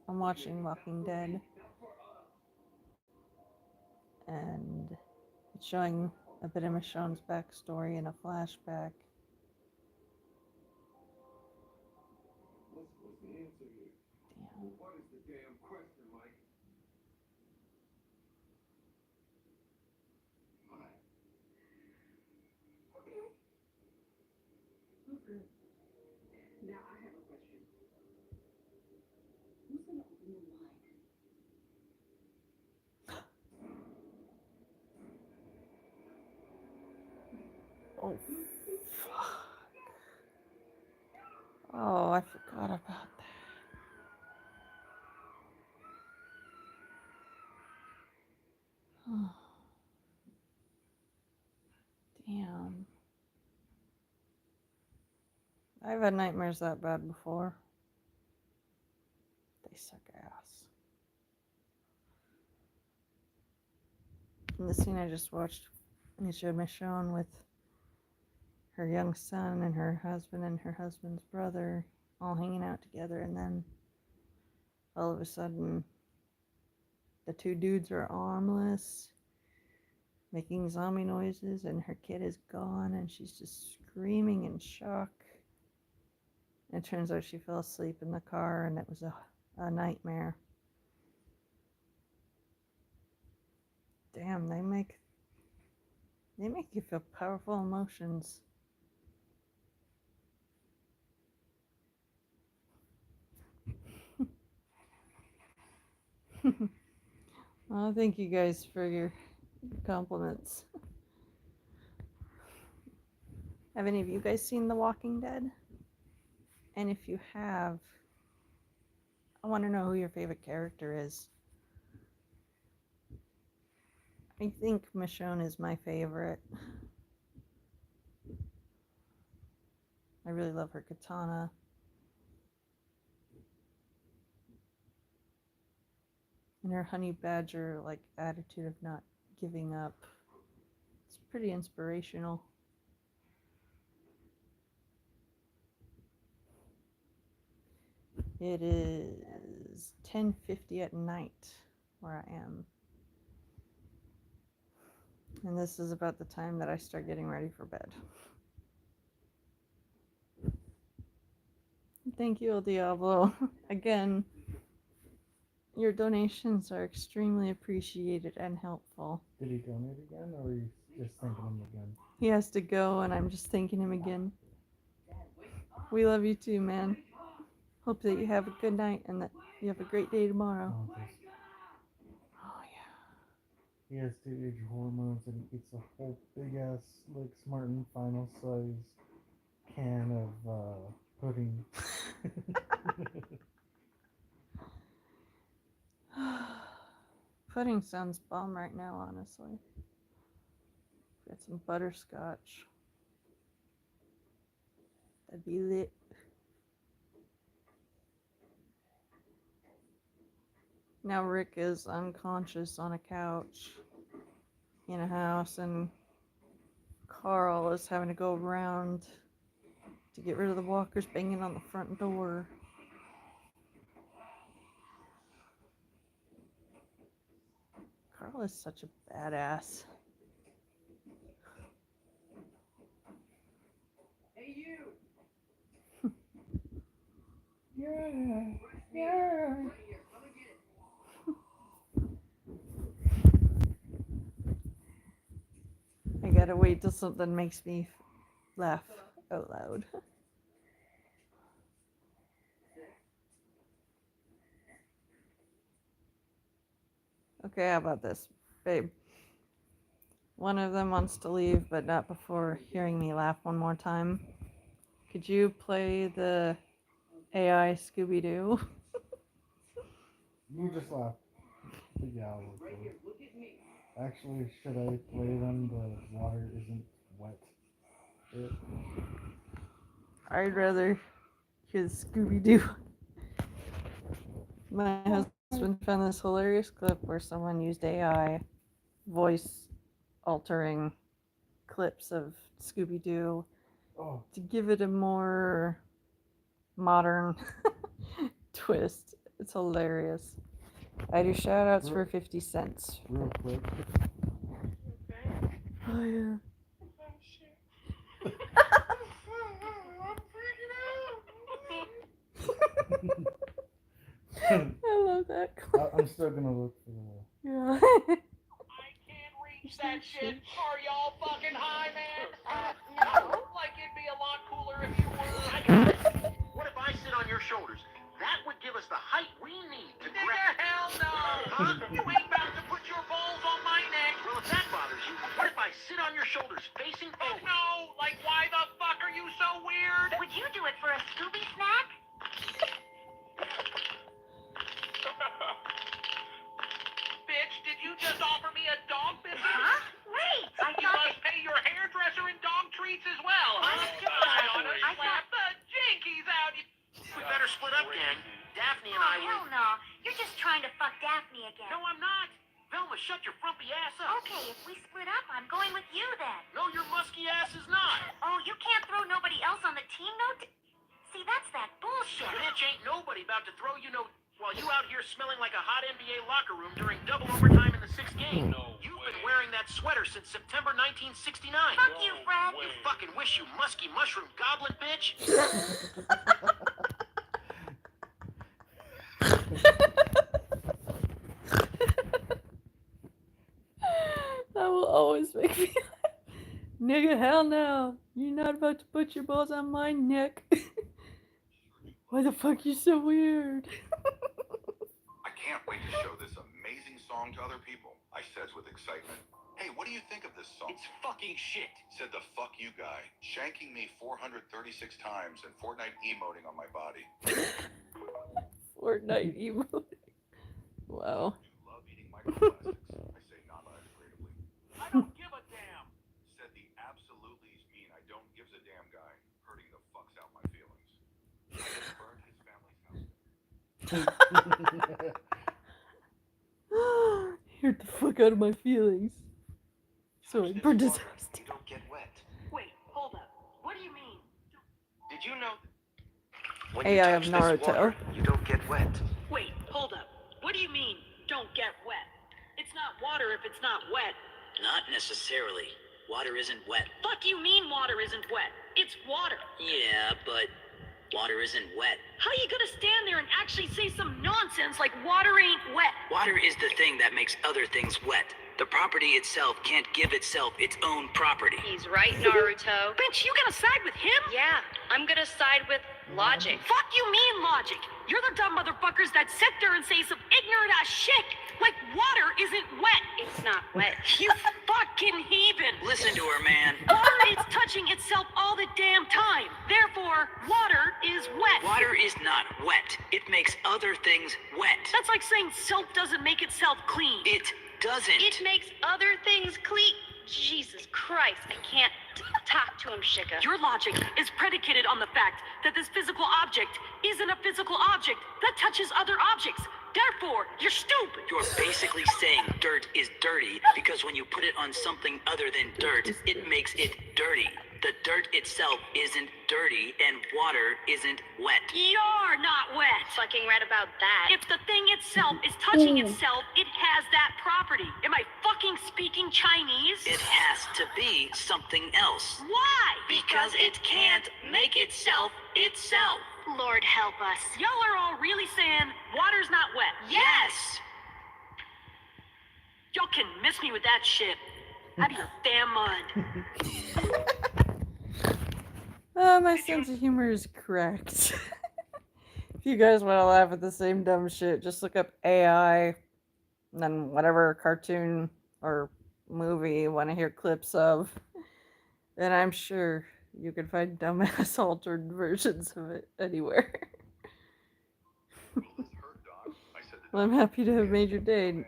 I'm watching Walking Dead, and it's showing a bit of Michonne's backstory in a flashback. Damn. Oh, fuck. Oh, I forgot about that. Oh, damn. I've had nightmares that bad before. They suck ass. In the scene I just watched, they showed Michonne with her young son and her husband's brother all hanging out together, and then all of a sudden the two dudes are armless, making zombie noises, and her kid is gone, and she's just screaming in shock. It turns out she fell asleep in the car and it was a nightmare. Damn, they make you feel powerful emotions. Well, thank you guys for your compliments. Have any of you guys seen The Walking Dead? And if you have, I want to know who your favorite character is. I think Michonne is my favorite. I really love her katana. And her honey badger like attitude of not giving up. It's pretty inspirational. It is 10:50 at night where I am. And this is about the time that I start getting ready for bed. Thank you, El Diablo. Again, your donations are extremely appreciated and helpful. Did he donate again, or are you just thanking him again? He has to go, and I'm just thanking him again. We love you too, man. Hope that you have a good night and that you have a great day tomorrow. Oh, yeah. He has teenage hormones and he eats a whole big ass, like, Smart and Final size can of pudding. Pudding sounds bomb right now, honestly. Got some butterscotch. That'd be lit. Now Rick is unconscious on a couch in a house, and Carl is having to go around to get rid of the walkers banging on the front door. Carl is such a badass. Hey, you! Yeah. I gotta wait till something makes me laugh out loud. Okay, how about this, babe? One of them wants to leave, but not before hearing me laugh one more time. Could you play the AI Scooby-Doo? You just laugh. But yeah, I'll work for it. Actually, should I play them? The water isn't wet. I'd rather hear the Scooby-Doo. My husband found this hilarious clip where someone used AI voice altering clips of Scooby-Doo to give it a more modern twist. It's hilarious. I do shout outs for 50 cents. Real quick. Oh, yeah. I love that clip. I'm still gonna look for the Yeah. I can't reach that shit. Are y'all fucking high, man? No. Like, it'd be a lot cooler if you were. What if I sit on your shoulders? That would give us the height we need to grab. Nigga, hell no. Huh? You ain't about to put your balls on my neck. Well, if that bothers you, what if I sit on your shoulders facing Oh, forward? no. Like, why the fuck are you so weird? Would you do it for a Scooby snack? Bitch, did you just offer me a dog biscuit? Huh? Wait, I You thought must pay your hairdresser in dog treats as well, huh? I I ought to I slap the jinkies out. We better split up, gang. Daphne and Oh, I hell no. You're just trying to fuck Daphne again. No, I'm not. Velma, shut your frumpy ass up. Okay, if we split up, I'm going with you then. No, your musky ass is not. Oh, you can't throw nobody else on the team note? See, that's that bullshit. Bitch, ain't nobody about to throw you no... While you out here smelling like a hot NBA locker room during double overtime in the 6th game. You've been wearing that sweater since September 1969. Fuck you, Fred. You fucking wish, you musky mushroom goblin bitch. That will always make me laugh. Nigga, hell no. You're not about to put your balls on my neck. Why the fuck you so weird? I can't wait to show this amazing song to other people, I says with excitement. Hey, what do you think of this song? It's fucking shit. Said the fuck you guy, shanking me 436 times and Fortnite emoting on my body. Fortnite emote. Wow. You love eating microplastics. I say non-creatively. I don't give a damn. Said the absolutely's mean I don't gives a damn guy, hurting the fucks out my feelings. I just burned his family's house. Hurt the fuck out of my feelings. So I burned his house You don't get wet. Wait, hold up. What do you mean? Did you know? When Hey, you I have touch this Naruto. water, you don't get wet. Wait, hold up. What do you mean, don't get wet? It's not water if it's not wet. Not necessarily. Water isn't wet. Fuck you mean water isn't wet? It's water. Yeah, but water isn't wet. How are you gonna stand there and actually say some nonsense like water ain't wet? Water is the thing that makes other things wet. The property itself can't give itself its own property. He's right, Naruto. Bitch, you gonna side with him? Yeah, I'm gonna side with logic. Fuck you mean logic? You're the dumb motherfuckers that sit there and say some ignorant ass shit like water isn't wet. It's not wet. You fucking heathen. Listen to her, man. Water is touching itself all the damn time. Therefore, water is wet. Water is not wet. It makes other things wet. That's like saying soap doesn't make itself clean. It doesn't. It makes other things clean. Jesus Christ, I can't talk to him, Shika. Your logic is predicated on the fact that this physical object isn't a physical object that touches other objects. Therefore, you're stupid. You're basically saying dirt is dirty because when you put it on something other than dirt, it makes it dirty. The dirt itself isn't dirty and water isn't wet. You're not wet. Fucking right about that. If the thing itself is touching itself, it has that property. Am I fucking speaking Chinese? It has to be something else. Why? Because it can't make itself itself. Lord help us. Y'all are all really saying water's not wet. Yes! Y'all can miss me with that shit. Out of your damn mind. My sense of humor is correct. If you guys want to laugh at the same dumb shit, just look up AI and then whatever cartoon or movie you want to hear clips of. And I'm sure you can find dumbass altered versions of it anywhere. Well, I'm happy to have made your day,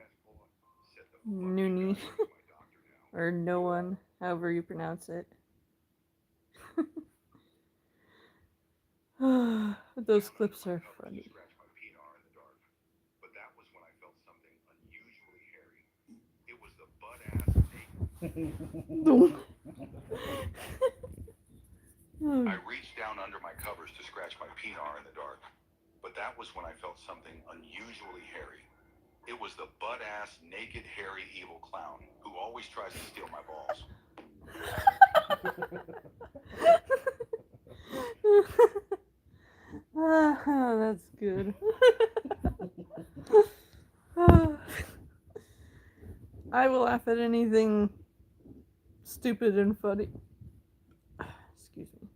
Noonie. Or no one, however you pronounce it. Those clips are funny. But that was when I felt something unusually hairy. It was the butt-ass naked. I reached down under my covers to scratch my penar in the dark. But that was when I felt something unusually hairy. It was the butt-ass, naked, hairy, evil clown who always tries to steal my balls. Oh, that's good. I will laugh at anything stupid and funny. Excuse me.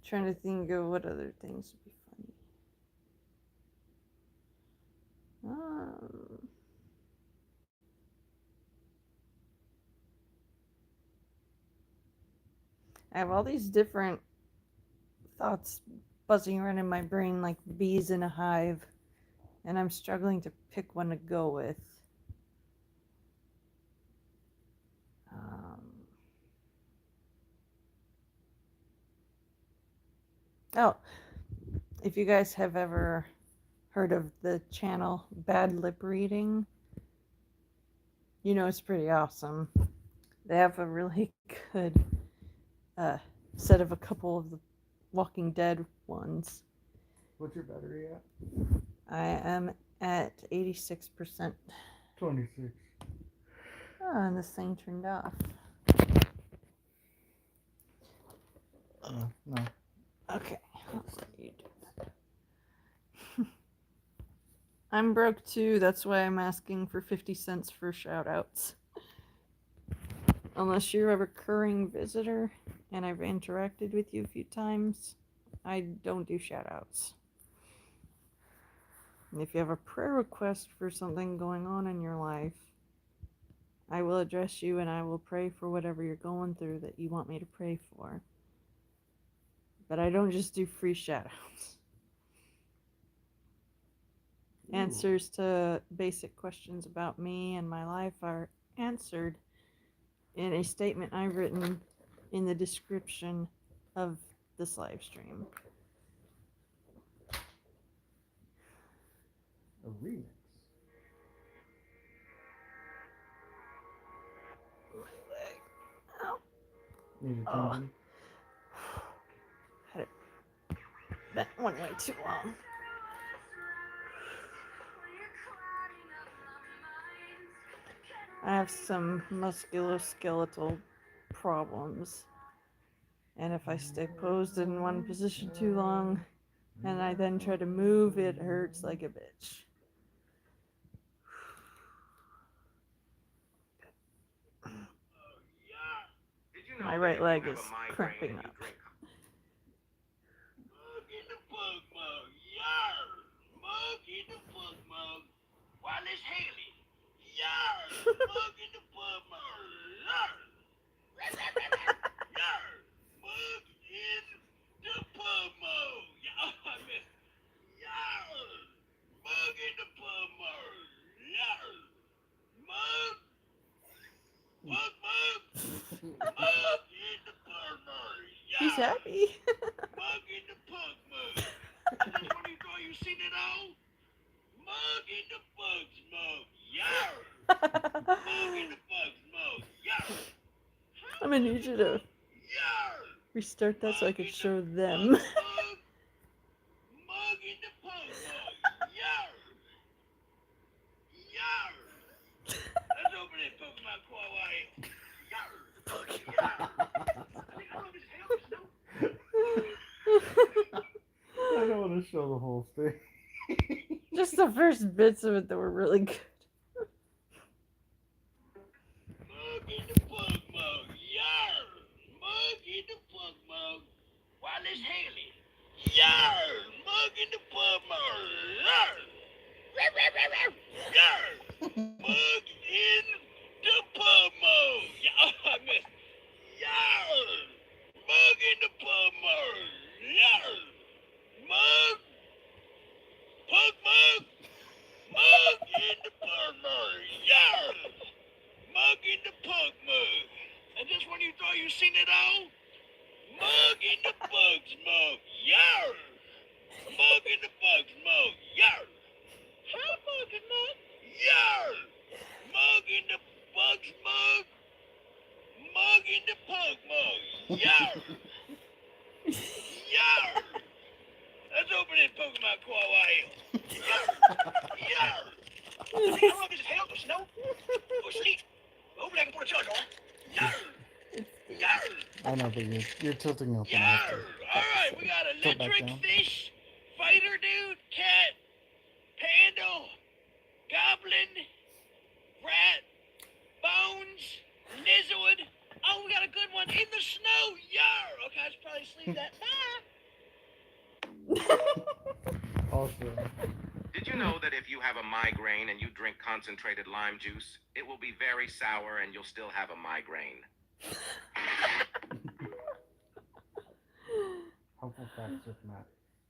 Trying to think of what other things would be funny. I have all these different thoughts buzzing around in my brain like bees in a hive, and I'm struggling to pick one to go with. Oh, if you guys have ever heard of the channel Bad Lip Reading, you know it's pretty awesome. They have a really good set of a couple of the Walking Dead ones. What's your battery at? I am at 86%. 26. Oh, and this thing turned off. No. Okay, let's let you do that. I'm broke too, that's why I'm asking for 50 cents for shoutouts. Unless you're a recurring visitor and I've interacted with you a few times, I don't do shoutouts. And if you have a prayer request for something going on in your life, I will address you and I will pray for whatever you're going through that you want me to pray for. But I don't just do free shoutouts. Answers to basic questions about me and my life are answered in a statement I've written in the description of this live stream. A remix. Ow. Need attention? Had it bent one way too long. I have some musculoskeletal problems. And if I stay posed in one position too long, and I then try to move, it hurts like a bitch. My right leg is cramping up. Mug in the bug mug, yarr! Mug in the bug mug. Wallace Haley, yarr! Mug in the bug mug, yarr! Yarr! Mug in the pub mug. I missed. Yarr! Mug in the pub mug, yarr! Mug! Mug mug! Mug in the pub mug, yarr! He's happy. Mug in the pug mug. This one you thought you seen it all? Mug in the bugs mug. Yarr. Mug in the bugs mug. Yarr. I'm gonna need you to Yarr. restart that so I can show them. Mug in the pug mug. Yarr. Yarr. Let's open it, Pokemon Kawaii. Yarr. Yarr. I think I love his hair, Snow. I don't want to show the whole thing. Just the first bits of it that were really good. Mug in the pug mug, yarr! Mug in the pug mug, Wallace Haley, yarr! Mug in the pug mug, yarr! Yarr! Mug in the pug mug, I missed. Yarr! Mug in the pug mug, yarr! Mug! Pug mug! Mug in the pug mug, yarr! Mug in the pug mug. And this one you thought you seen it all? Mug in the bugs mug. Yarr! Mug in the bugs mug. Yarr! Hi, Mug and Mug. Yarr! Mug in the bugs mug. Mug in the pug mug. Yarr! Yarr! Let's open it, Pokemon Kawaii. Yarr! Yarr! I think I love his hair, the snow. Oh, sleep. Hopefully I can put a charge on. Yarr! Yarr! I know, but you're tilting up. Yarr! Alright, we got Tilt back electric down. fish, fighter dude, cat, panda, goblin, rat, bones, lizard. Oh, we got a good one in the snow. Yarr! Okay, I should probably sleep that. Bye! Also, Did you know that if you have a migraine and you drink concentrated lime juice, it will be very sour and you'll still have a migraine? helpful facts with Matt.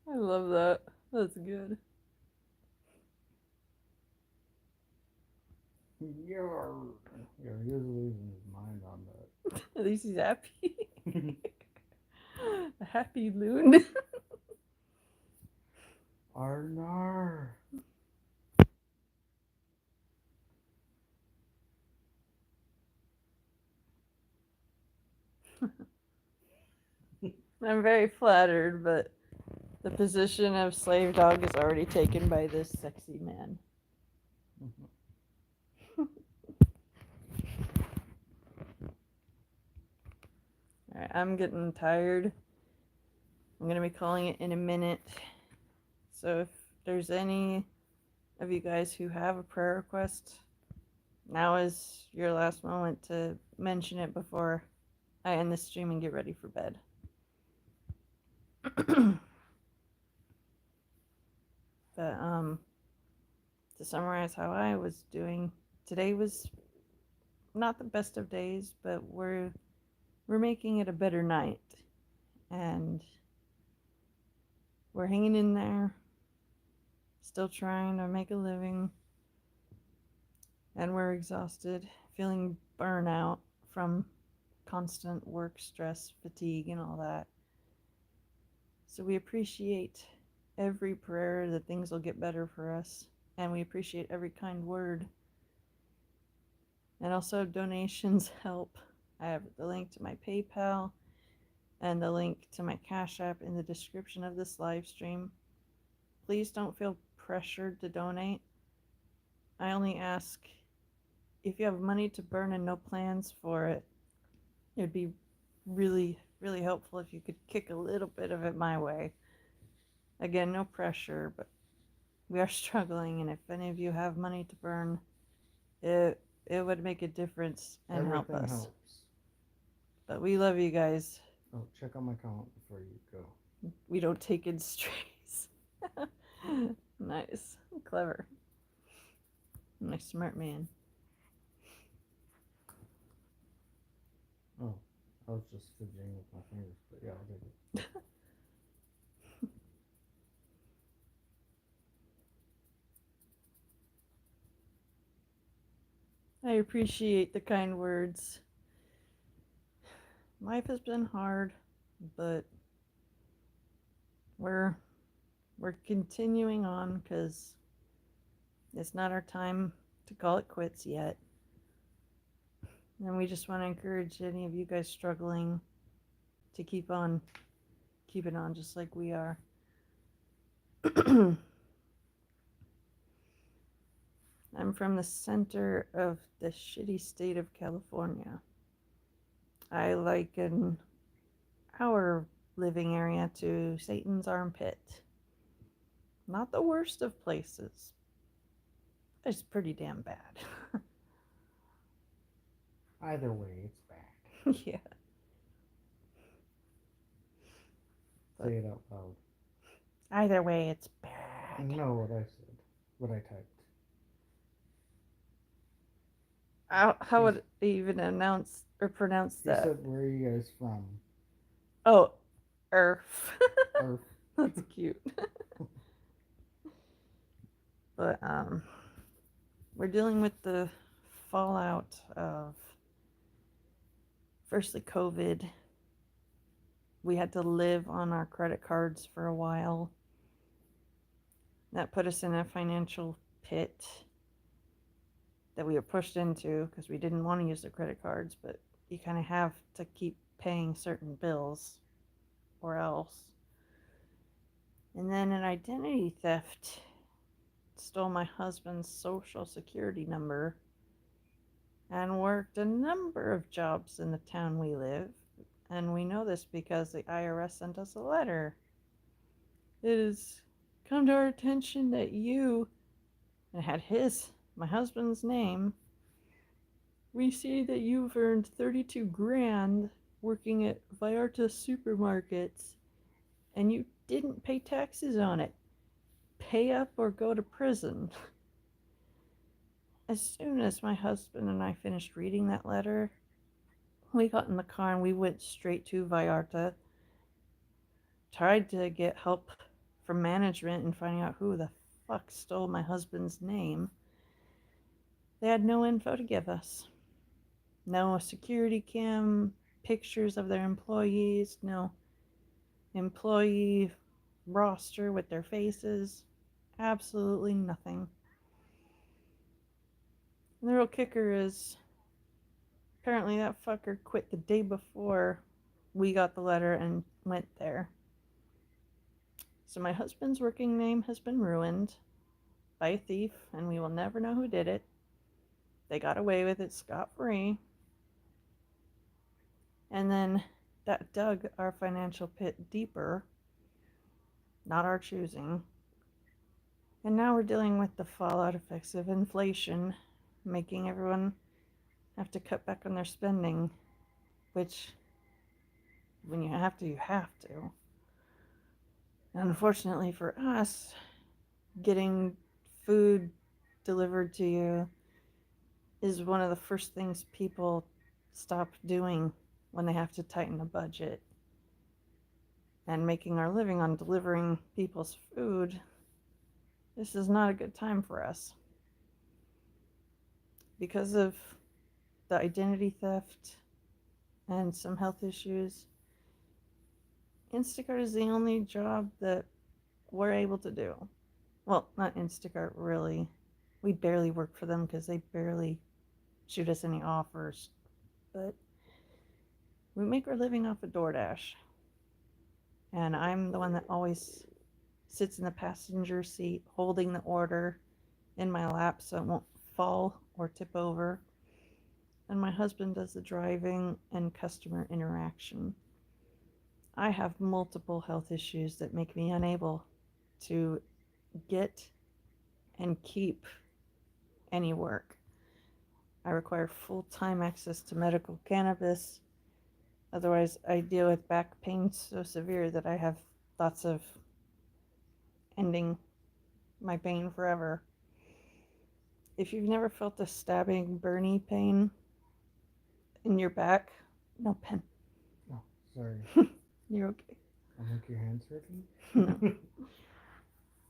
I love that. That's good. Yarr. Yeah, he was losing his mind on that. At least he's happy. A happy loon. Arnar. I'm very flattered, but The position of slave dog is already taken by this sexy man. Alright, I'm getting tired. I'm going to be calling it in a minute. So if there's any of you guys who have a prayer request, now is your last moment to mention it before I end the stream and get ready for bed. But to summarize how I was doing, today was not the best of days, but we're making it a better night, and we're hanging in there, still trying to make a living, and we're exhausted, feeling burnout from constant work stress, fatigue, and all that. So we appreciate every prayer that things will get better for us, and we appreciate every kind word. And also donations help. I have the link to my PayPal and the link to my Cash App in the description of this live stream. Please don't feel pressured to donate. I only ask if you have money to burn and no plans for it. It'd be really, really helpful if you could kick a little bit of it my way. Again, no pressure, but we are struggling, and if any of you have money to burn, it would make a difference and help us. Helps. But we love you guys. Oh, check on my comment before you go. We don't take in strays. Nice. Clever. Nice smart man. Oh, I was just fidgeting with my fingers, but yeah, I'll take it. I appreciate the kind words. Life has been hard, but we're continuing on because it's not our time to call it quits yet. And we just want to encourage any of you guys struggling to keep on keeping on just like we are. I'm from the center of the shitty state of California. I liken our living area to Satan's armpit. Not the worst of places. It's pretty damn bad. Either way, it's bad. Yeah. Say it out loud. Either way, it's bad. I know what I said. What I typed. How would I even announce or pronounce You that? said, where are you guys from? Oh, Earth. Earth. That's cute. But we're dealing with the fallout of, firstly, COVID. We had to live on our credit cards for a while. That put us in a financial pit that we were pushed into because we didn't want to use the credit cards, but you kind of have to keep paying certain bills or else. And then an identity theft stole my husband's social security number and worked a number of jobs in the town we live. And we know this because the IRS sent us a letter. It has come to our attention that you, and it had my husband's name, we see that you've earned 32 grand working at Vallarta supermarkets and you didn't pay taxes on it. Pay up or go to prison. As soon as my husband and I finished reading that letter, we got in the car and we went straight to Vallarta, tried to get help from management in finding out who the fuck stole my husband's name. They had no info to give us. No security cam pictures of their employees, no employee roster with their faces, absolutely nothing. And the real kicker is, apparently that fucker quit the day before we got the letter and went there. So my husband's working name has been ruined by a thief, and we will never know who did it. They got away with it scot-free. And then that dug our financial pit deeper, not our choosing. And now we're dealing with the fallout effects of inflation, making everyone have to cut back on their spending, which, when you have to, you have to. And unfortunately for us, getting food delivered to you is one of the first things people stop doing when they have to tighten a budget. And making our living on delivering people's food, this is not a good time for us. Because of the identity theft and some health issues, Instacart is the only job that we're able to do. Well, not Instacart, really. We barely work for them because they barely shoot us any offers. But we make our living off of DoorDash. And I'm the one that always sits in the passenger seat holding the order in my lap so it won't fall or tip over. And my husband does the driving and customer interaction. I have multiple health issues that make me unable to get and keep any work. I require full-time access to medical cannabis. Otherwise, I deal with back pain so severe that I have thoughts of ending my pain forever. If you've never felt a stabbing, burny pain in your back, no pen. Oh, sorry. You're okay. I'll make your hands hurting. No.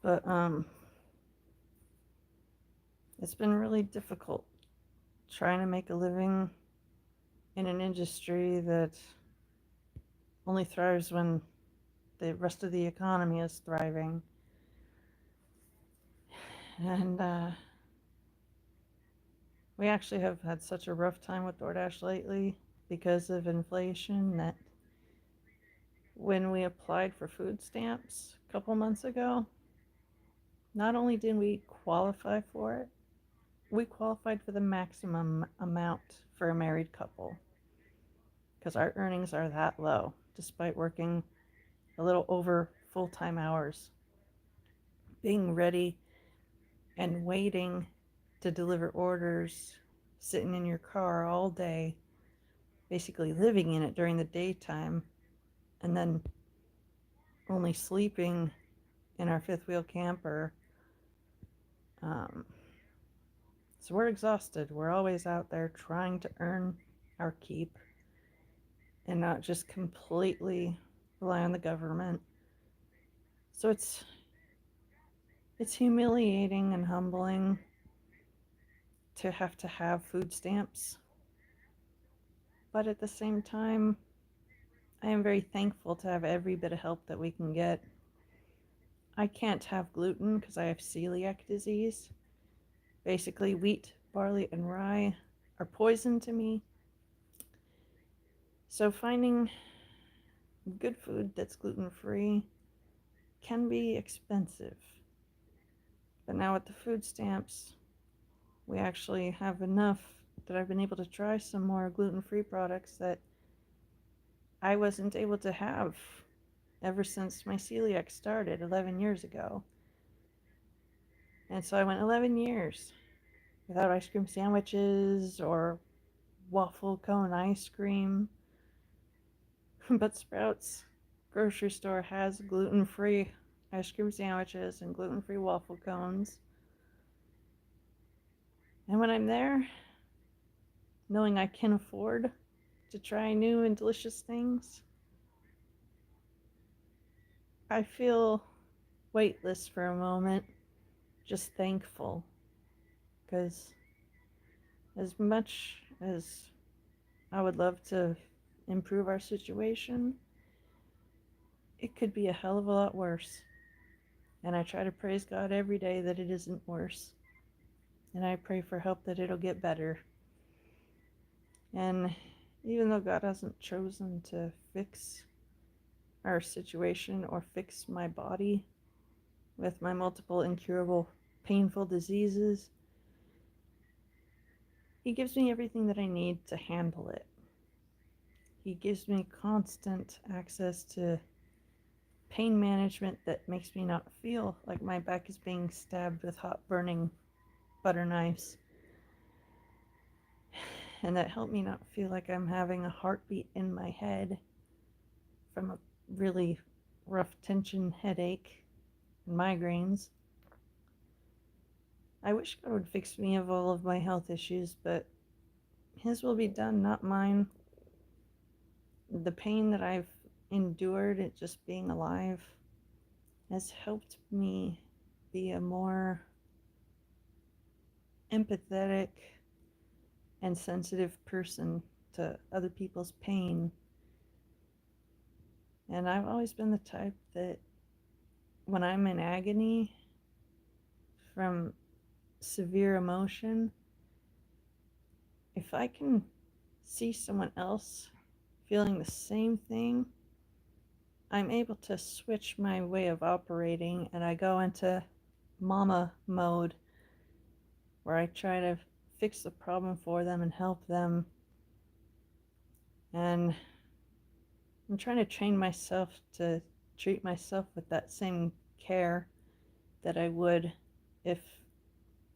But it's been really difficult trying to make a living in an industry that only thrives when the rest of the economy is thriving. And we actually have had such a rough time with DoorDash lately because of inflation that when we applied for food stamps a couple months ago, not only did we qualify for it, we qualified for the maximum amount for a married couple because our earnings are that low, despite working a little over full-time hours, being ready and waiting to deliver orders, sitting in your car all day, basically living in it during the daytime, and then only sleeping in our fifth wheel camper. So we're exhausted. We're always out there trying to earn our keep and not just completely rely on the government. So it's humiliating and humbling to have food stamps. But at the same time, I am very thankful to have every bit of help that we can get. I can't have gluten because I have celiac disease. Basically, wheat, barley, and rye are poison to me. So finding good food that's gluten-free can be expensive. But now with the food stamps, we actually have enough that I've been able to try some more gluten-free products that I wasn't able to have ever since my celiac started 11 years ago. And so I went 11 years without ice cream sandwiches or waffle cone ice cream. But Sprouts grocery store has gluten-free ice cream sandwiches and gluten-free waffle cones. And when I'm there, knowing I can afford to try new and delicious things, I feel weightless for a moment, just thankful. Because as much as I would love to improve our situation, it could be a hell of a lot worse. And I try to praise God every day that it isn't worse. And I pray for help that it'll get better. And even though God hasn't chosen to fix our situation or fix my body with my multiple incurable painful diseases. He gives me everything that I need to handle it. He gives me constant access to pain management that makes me not feel like my back is being stabbed with hot burning butter knives. And that helped me not feel like I'm having a heartbeat in my head from a really rough tension headache and migraines. I wish God would fix me of all of my health issues, but His will be done, not mine. The pain that I've endured at just being alive has helped me be a more empathetic and sensitive person to other people's pain. And I've always been the type that when I'm in agony from severe emotion, if I can see someone else feeling the same thing, I'm able to switch my way of operating, and I go into mama mode where I try to fix the problem for them and help them. And I'm trying to train myself to treat myself with that same care that I would if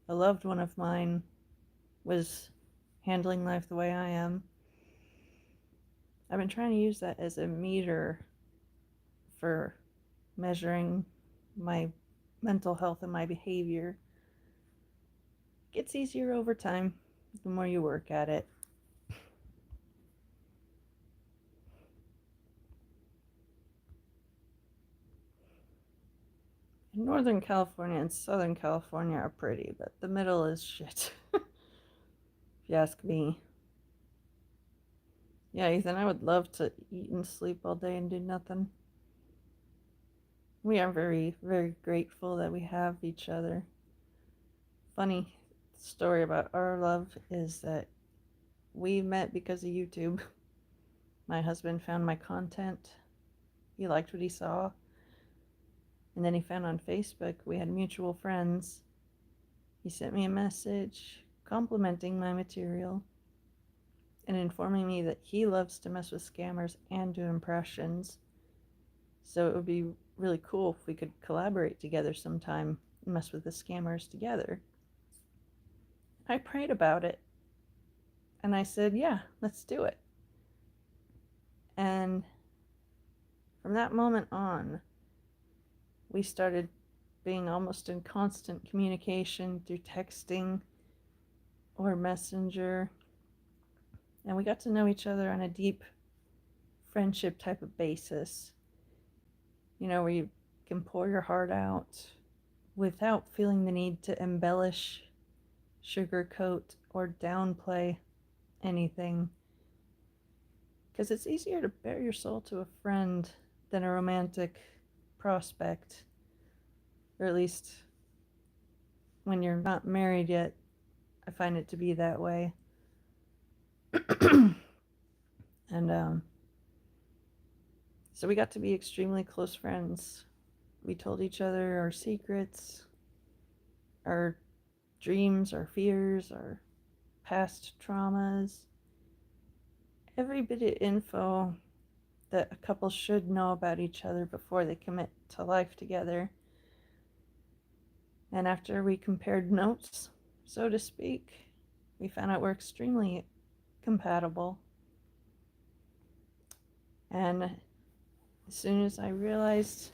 a loved one of mine was handling life the way I am. I've been trying to use that as a meter for measuring my mental health and my behavior. It gets easier over time the more you work at it. Northern California and Southern California are pretty, but the middle is shit. If you ask me. Yeah, Ethan, I would love to eat and sleep all day and do nothing. We are very, very grateful that we have each other. Funny story about our love is that we met because of YouTube. My husband found my content. He liked what he saw. And then he found on Facebook we had mutual friends. He sent me a message complimenting my material and informing me that he loves to mess with scammers and do impressions. So it would be really cool if we could collaborate together sometime and mess with the scammers together. I prayed about it and I said, yeah, let's do it. And from that moment on, we started being almost in constant communication through texting or messenger. And we got to know each other on a deep friendship type of basis. You know, where you can pour your heart out without feeling the need to embellish, sugarcoat, or downplay anything. Because it's easier to bare your soul to a friend than a romantic prospect. Or at least when you're not married yet, I find it to be that way. And so we got to be extremely close friends. We told each other our secrets, our dreams, our fears, our past traumas, every bit of info that a couple should know about each other before they commit to life together. And after we compared notes, so to speak, we found out we're extremely compatible. And as soon as I realized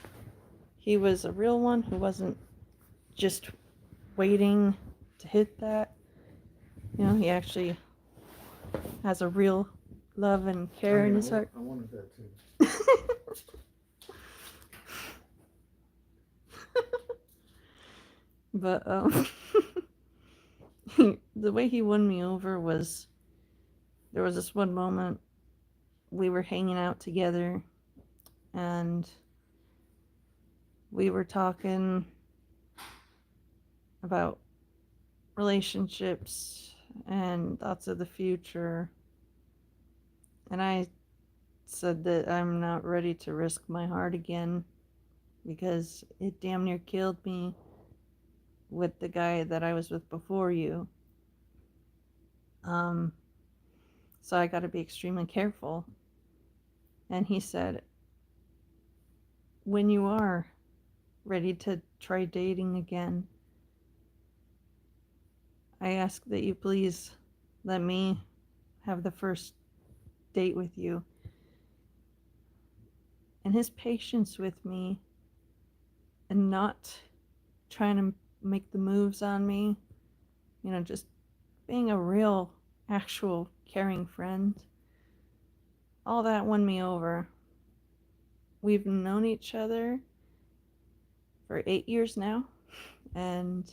he was a real one who wasn't just waiting to hit that, you know, he actually has a real love and care in his heart. I wanted that too. But the way he won me over was, there was this one moment we were hanging out together and we were talking about relationships and thoughts of the future. And I said that I'm not ready to risk my heart again because it damn near killed me with the guy that I was with before you. So I got to be extremely careful. And he said, when you are ready to try dating again, I ask that you please let me have the first date with you. And his patience with me and not trying to make the moves on me, you know, just being a real, actual, caring friend, all that won me over. We've known each other for 8 years now, and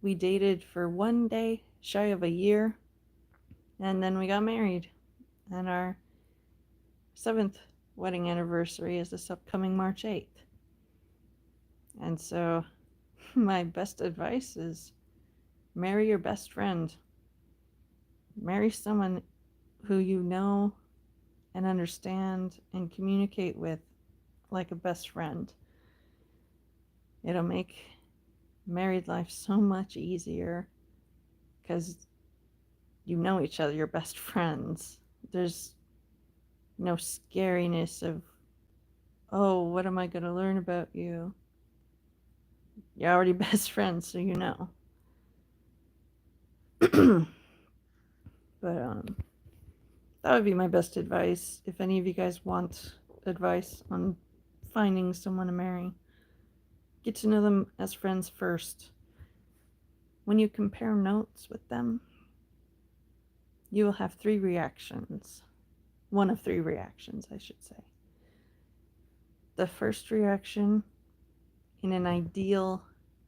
we dated for 1 day, shy of a year, and then we got married. And our 7th wedding anniversary is this upcoming March 8th. And so my best advice is marry your best friend. Marry someone who you know and understand and communicate with like a best friend. It'll make married life so much easier because you know each other, you're best friends. There's no scariness of, oh, what am I going to learn about you? You're already best friends, so you know. But that would be my best advice. If any of you guys want advice on finding someone to marry, get to know them as friends first. When you compare notes with them, you will have 3 reactions. One of 3 reactions, I should say. The first reaction, in an ideal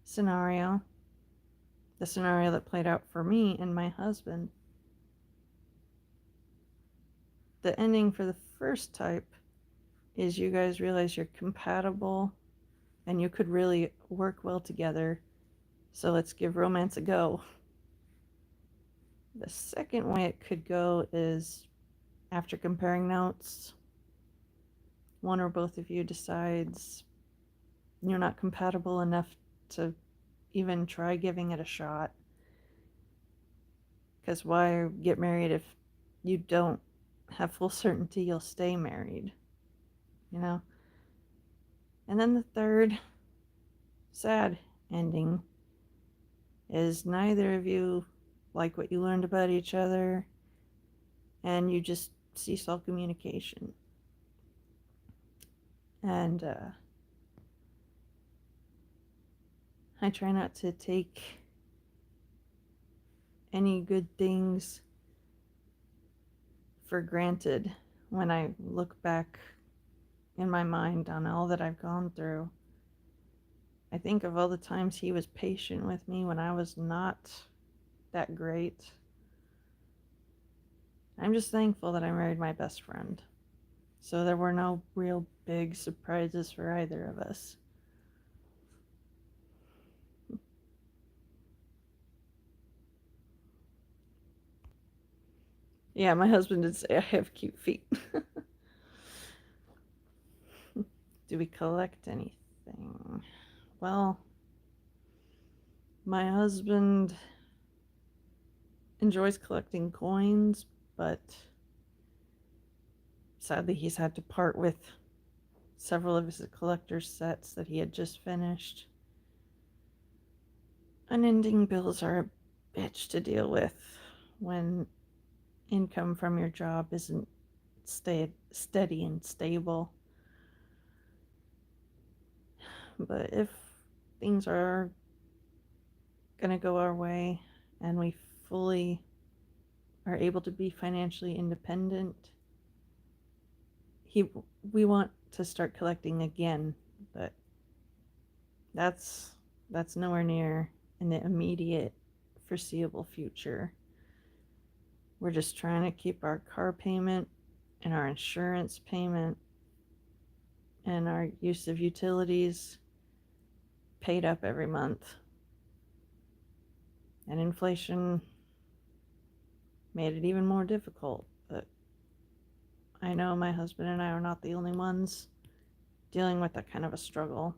scenario, the scenario that played out for me and my husband, the ending for the first type is you guys realize you're compatible and you could really work well together. So let's give romance a go. The second way it could go is after comparing notes, one or both of you decides you're not compatible enough to even try giving it a shot. Because why get married if you don't have full certainty you'll stay married, you know? And then the third sad ending is neither of you like what you learned about each other and you just cease all communication. And I try not to take any good things for granted when I look back in my mind on all that I've gone through. I think of all the times he was patient with me when I was not that great. I'm just thankful that I married my best friend. So there were no real big surprises for either of us. Yeah, my husband did say I have cute feet. Do we collect anything? Well, my husband enjoys collecting coins, but sadly he's had to part with several of his collector's sets that he had just finished. Unending bills are a bitch to deal with when income from your job isn't steady and stable. But if things are gonna go our way and we fully are able to be financially independent, we want to start collecting again, but that's nowhere near in the immediate foreseeable future. We're just trying to keep our car payment and our insurance payment and our use of utilities paid up every month. And inflation made it even more difficult, but I know my husband and I are not the only ones dealing with that kind of a struggle.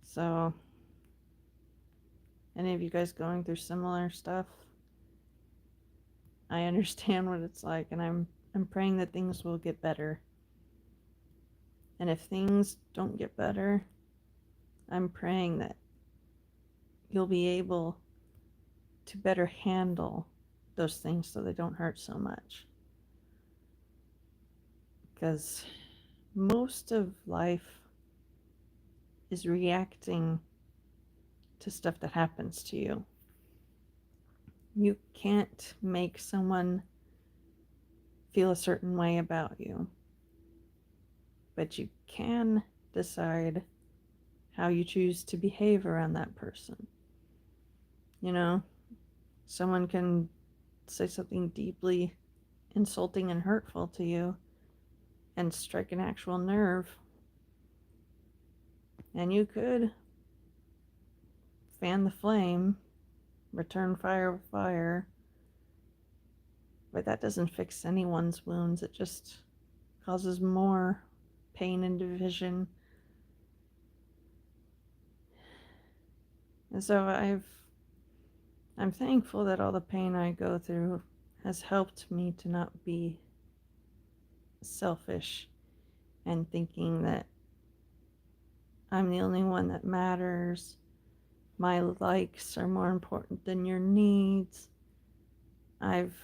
So, any of you guys going through similar stuff, I understand what it's like, and I'm praying that things will get better. And if things don't get better, I'm praying that you'll be able to better handle those things so they don't hurt so much. Because most of life is reacting to stuff that happens to you. You can't make someone feel a certain way about you, but you can decide how you choose to behave around that person. You know, someone can say something deeply insulting and hurtful to you and strike an actual nerve, and you could fan the flame, return fire with fire, but that doesn't fix anyone's wounds. It just causes more pain and division. And so I'm thankful that all the pain I go through has helped me to not be selfish and thinking that I'm the only one that matters. My likes are more important than your needs. I've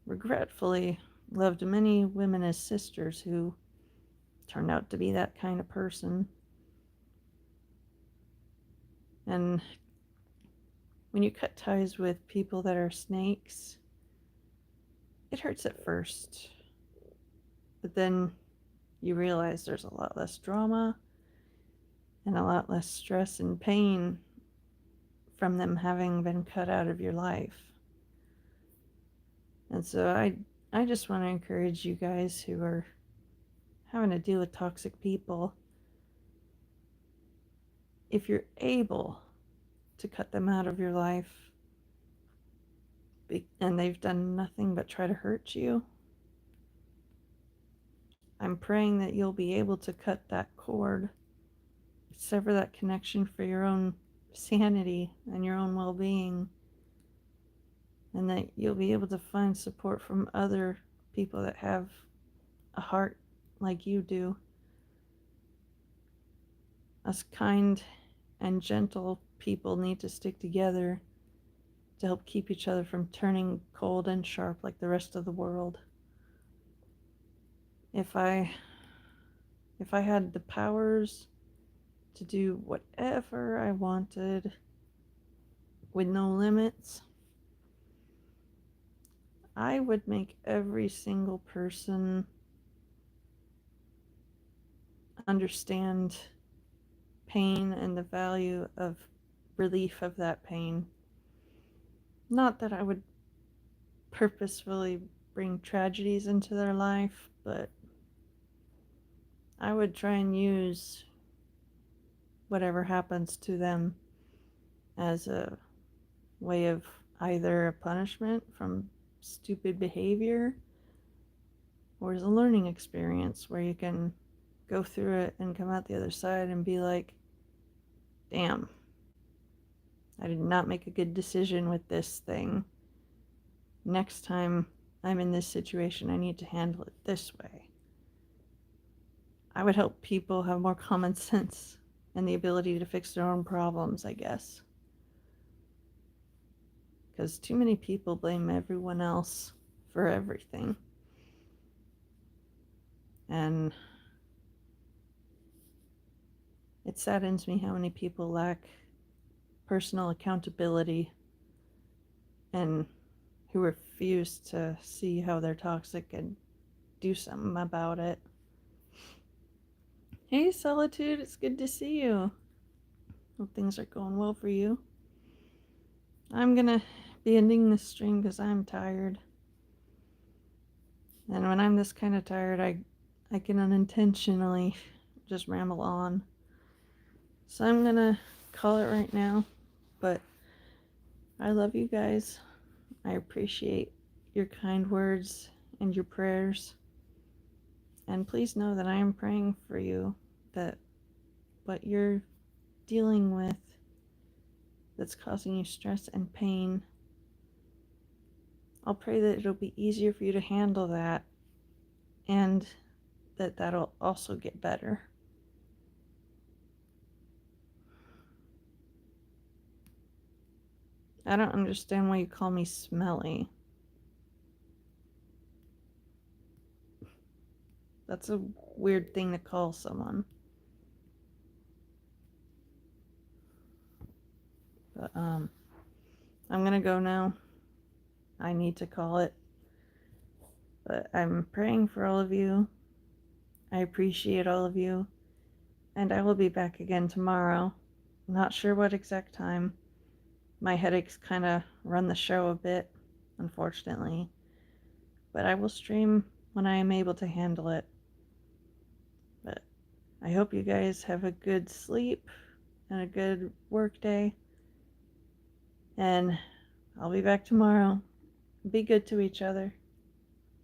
regretfully loved many women as sisters who turned out to be that kind of person. And when you cut ties with people that are snakes, it hurts at first. But then you realize there's a lot less drama and a lot less stress and pain from them having been cut out of your life. And so I just want to encourage you guys who are having to deal with toxic people, if you're able to cut them out of your life and they've done nothing but try to hurt you, I'm praying that you'll be able to cut that cord, sever that connection for your own sanity and your own well-being, and that you'll be able to find support from other people that have a heart like you do. Us kind and gentle people need to stick together to help keep each other from turning cold and sharp like the rest of the world. If I had the powers to do whatever I wanted with no limits, I would make every single person understand pain and the value of relief of that pain. Not that I would purposefully bring tragedies into their life, but I would try and use whatever happens to them as a way of either a punishment from stupid behavior or as a learning experience where you can go through it and come out the other side and be like, damn, I did not make a good decision with this thing. Next time I'm in this situation, I need to handle it this way. I would help people have more common sense and the ability to fix their own problems, I guess. Because too many people blame everyone else for everything. And it saddens me how many people lack personal accountability and who refuse to see how they're toxic and do something about it. Hey, Solitude, it's good to see you. Hope things are going well for you. I'm gonna be ending this stream because I'm tired. And when I'm this kind of tired, I can unintentionally just ramble on. So I'm gonna call it right now. But I love you guys. I appreciate your kind words and your prayers. And please know that I am praying for you, that what you're dealing with that's causing you stress and pain, I'll pray that it'll be easier for you to handle that, and that that'll also get better. I don't understand why you call me smelly. That's a weird thing to call someone. But, I'm gonna go now. I need to call it. But I'm praying for all of you. I appreciate all of you. And I will be back again tomorrow. Not sure what exact time. My headaches kind of run the show a bit, unfortunately. But I will stream when I am able to handle it. But I hope you guys have a good sleep and a good work day. And I'll be back tomorrow. Be good to each other.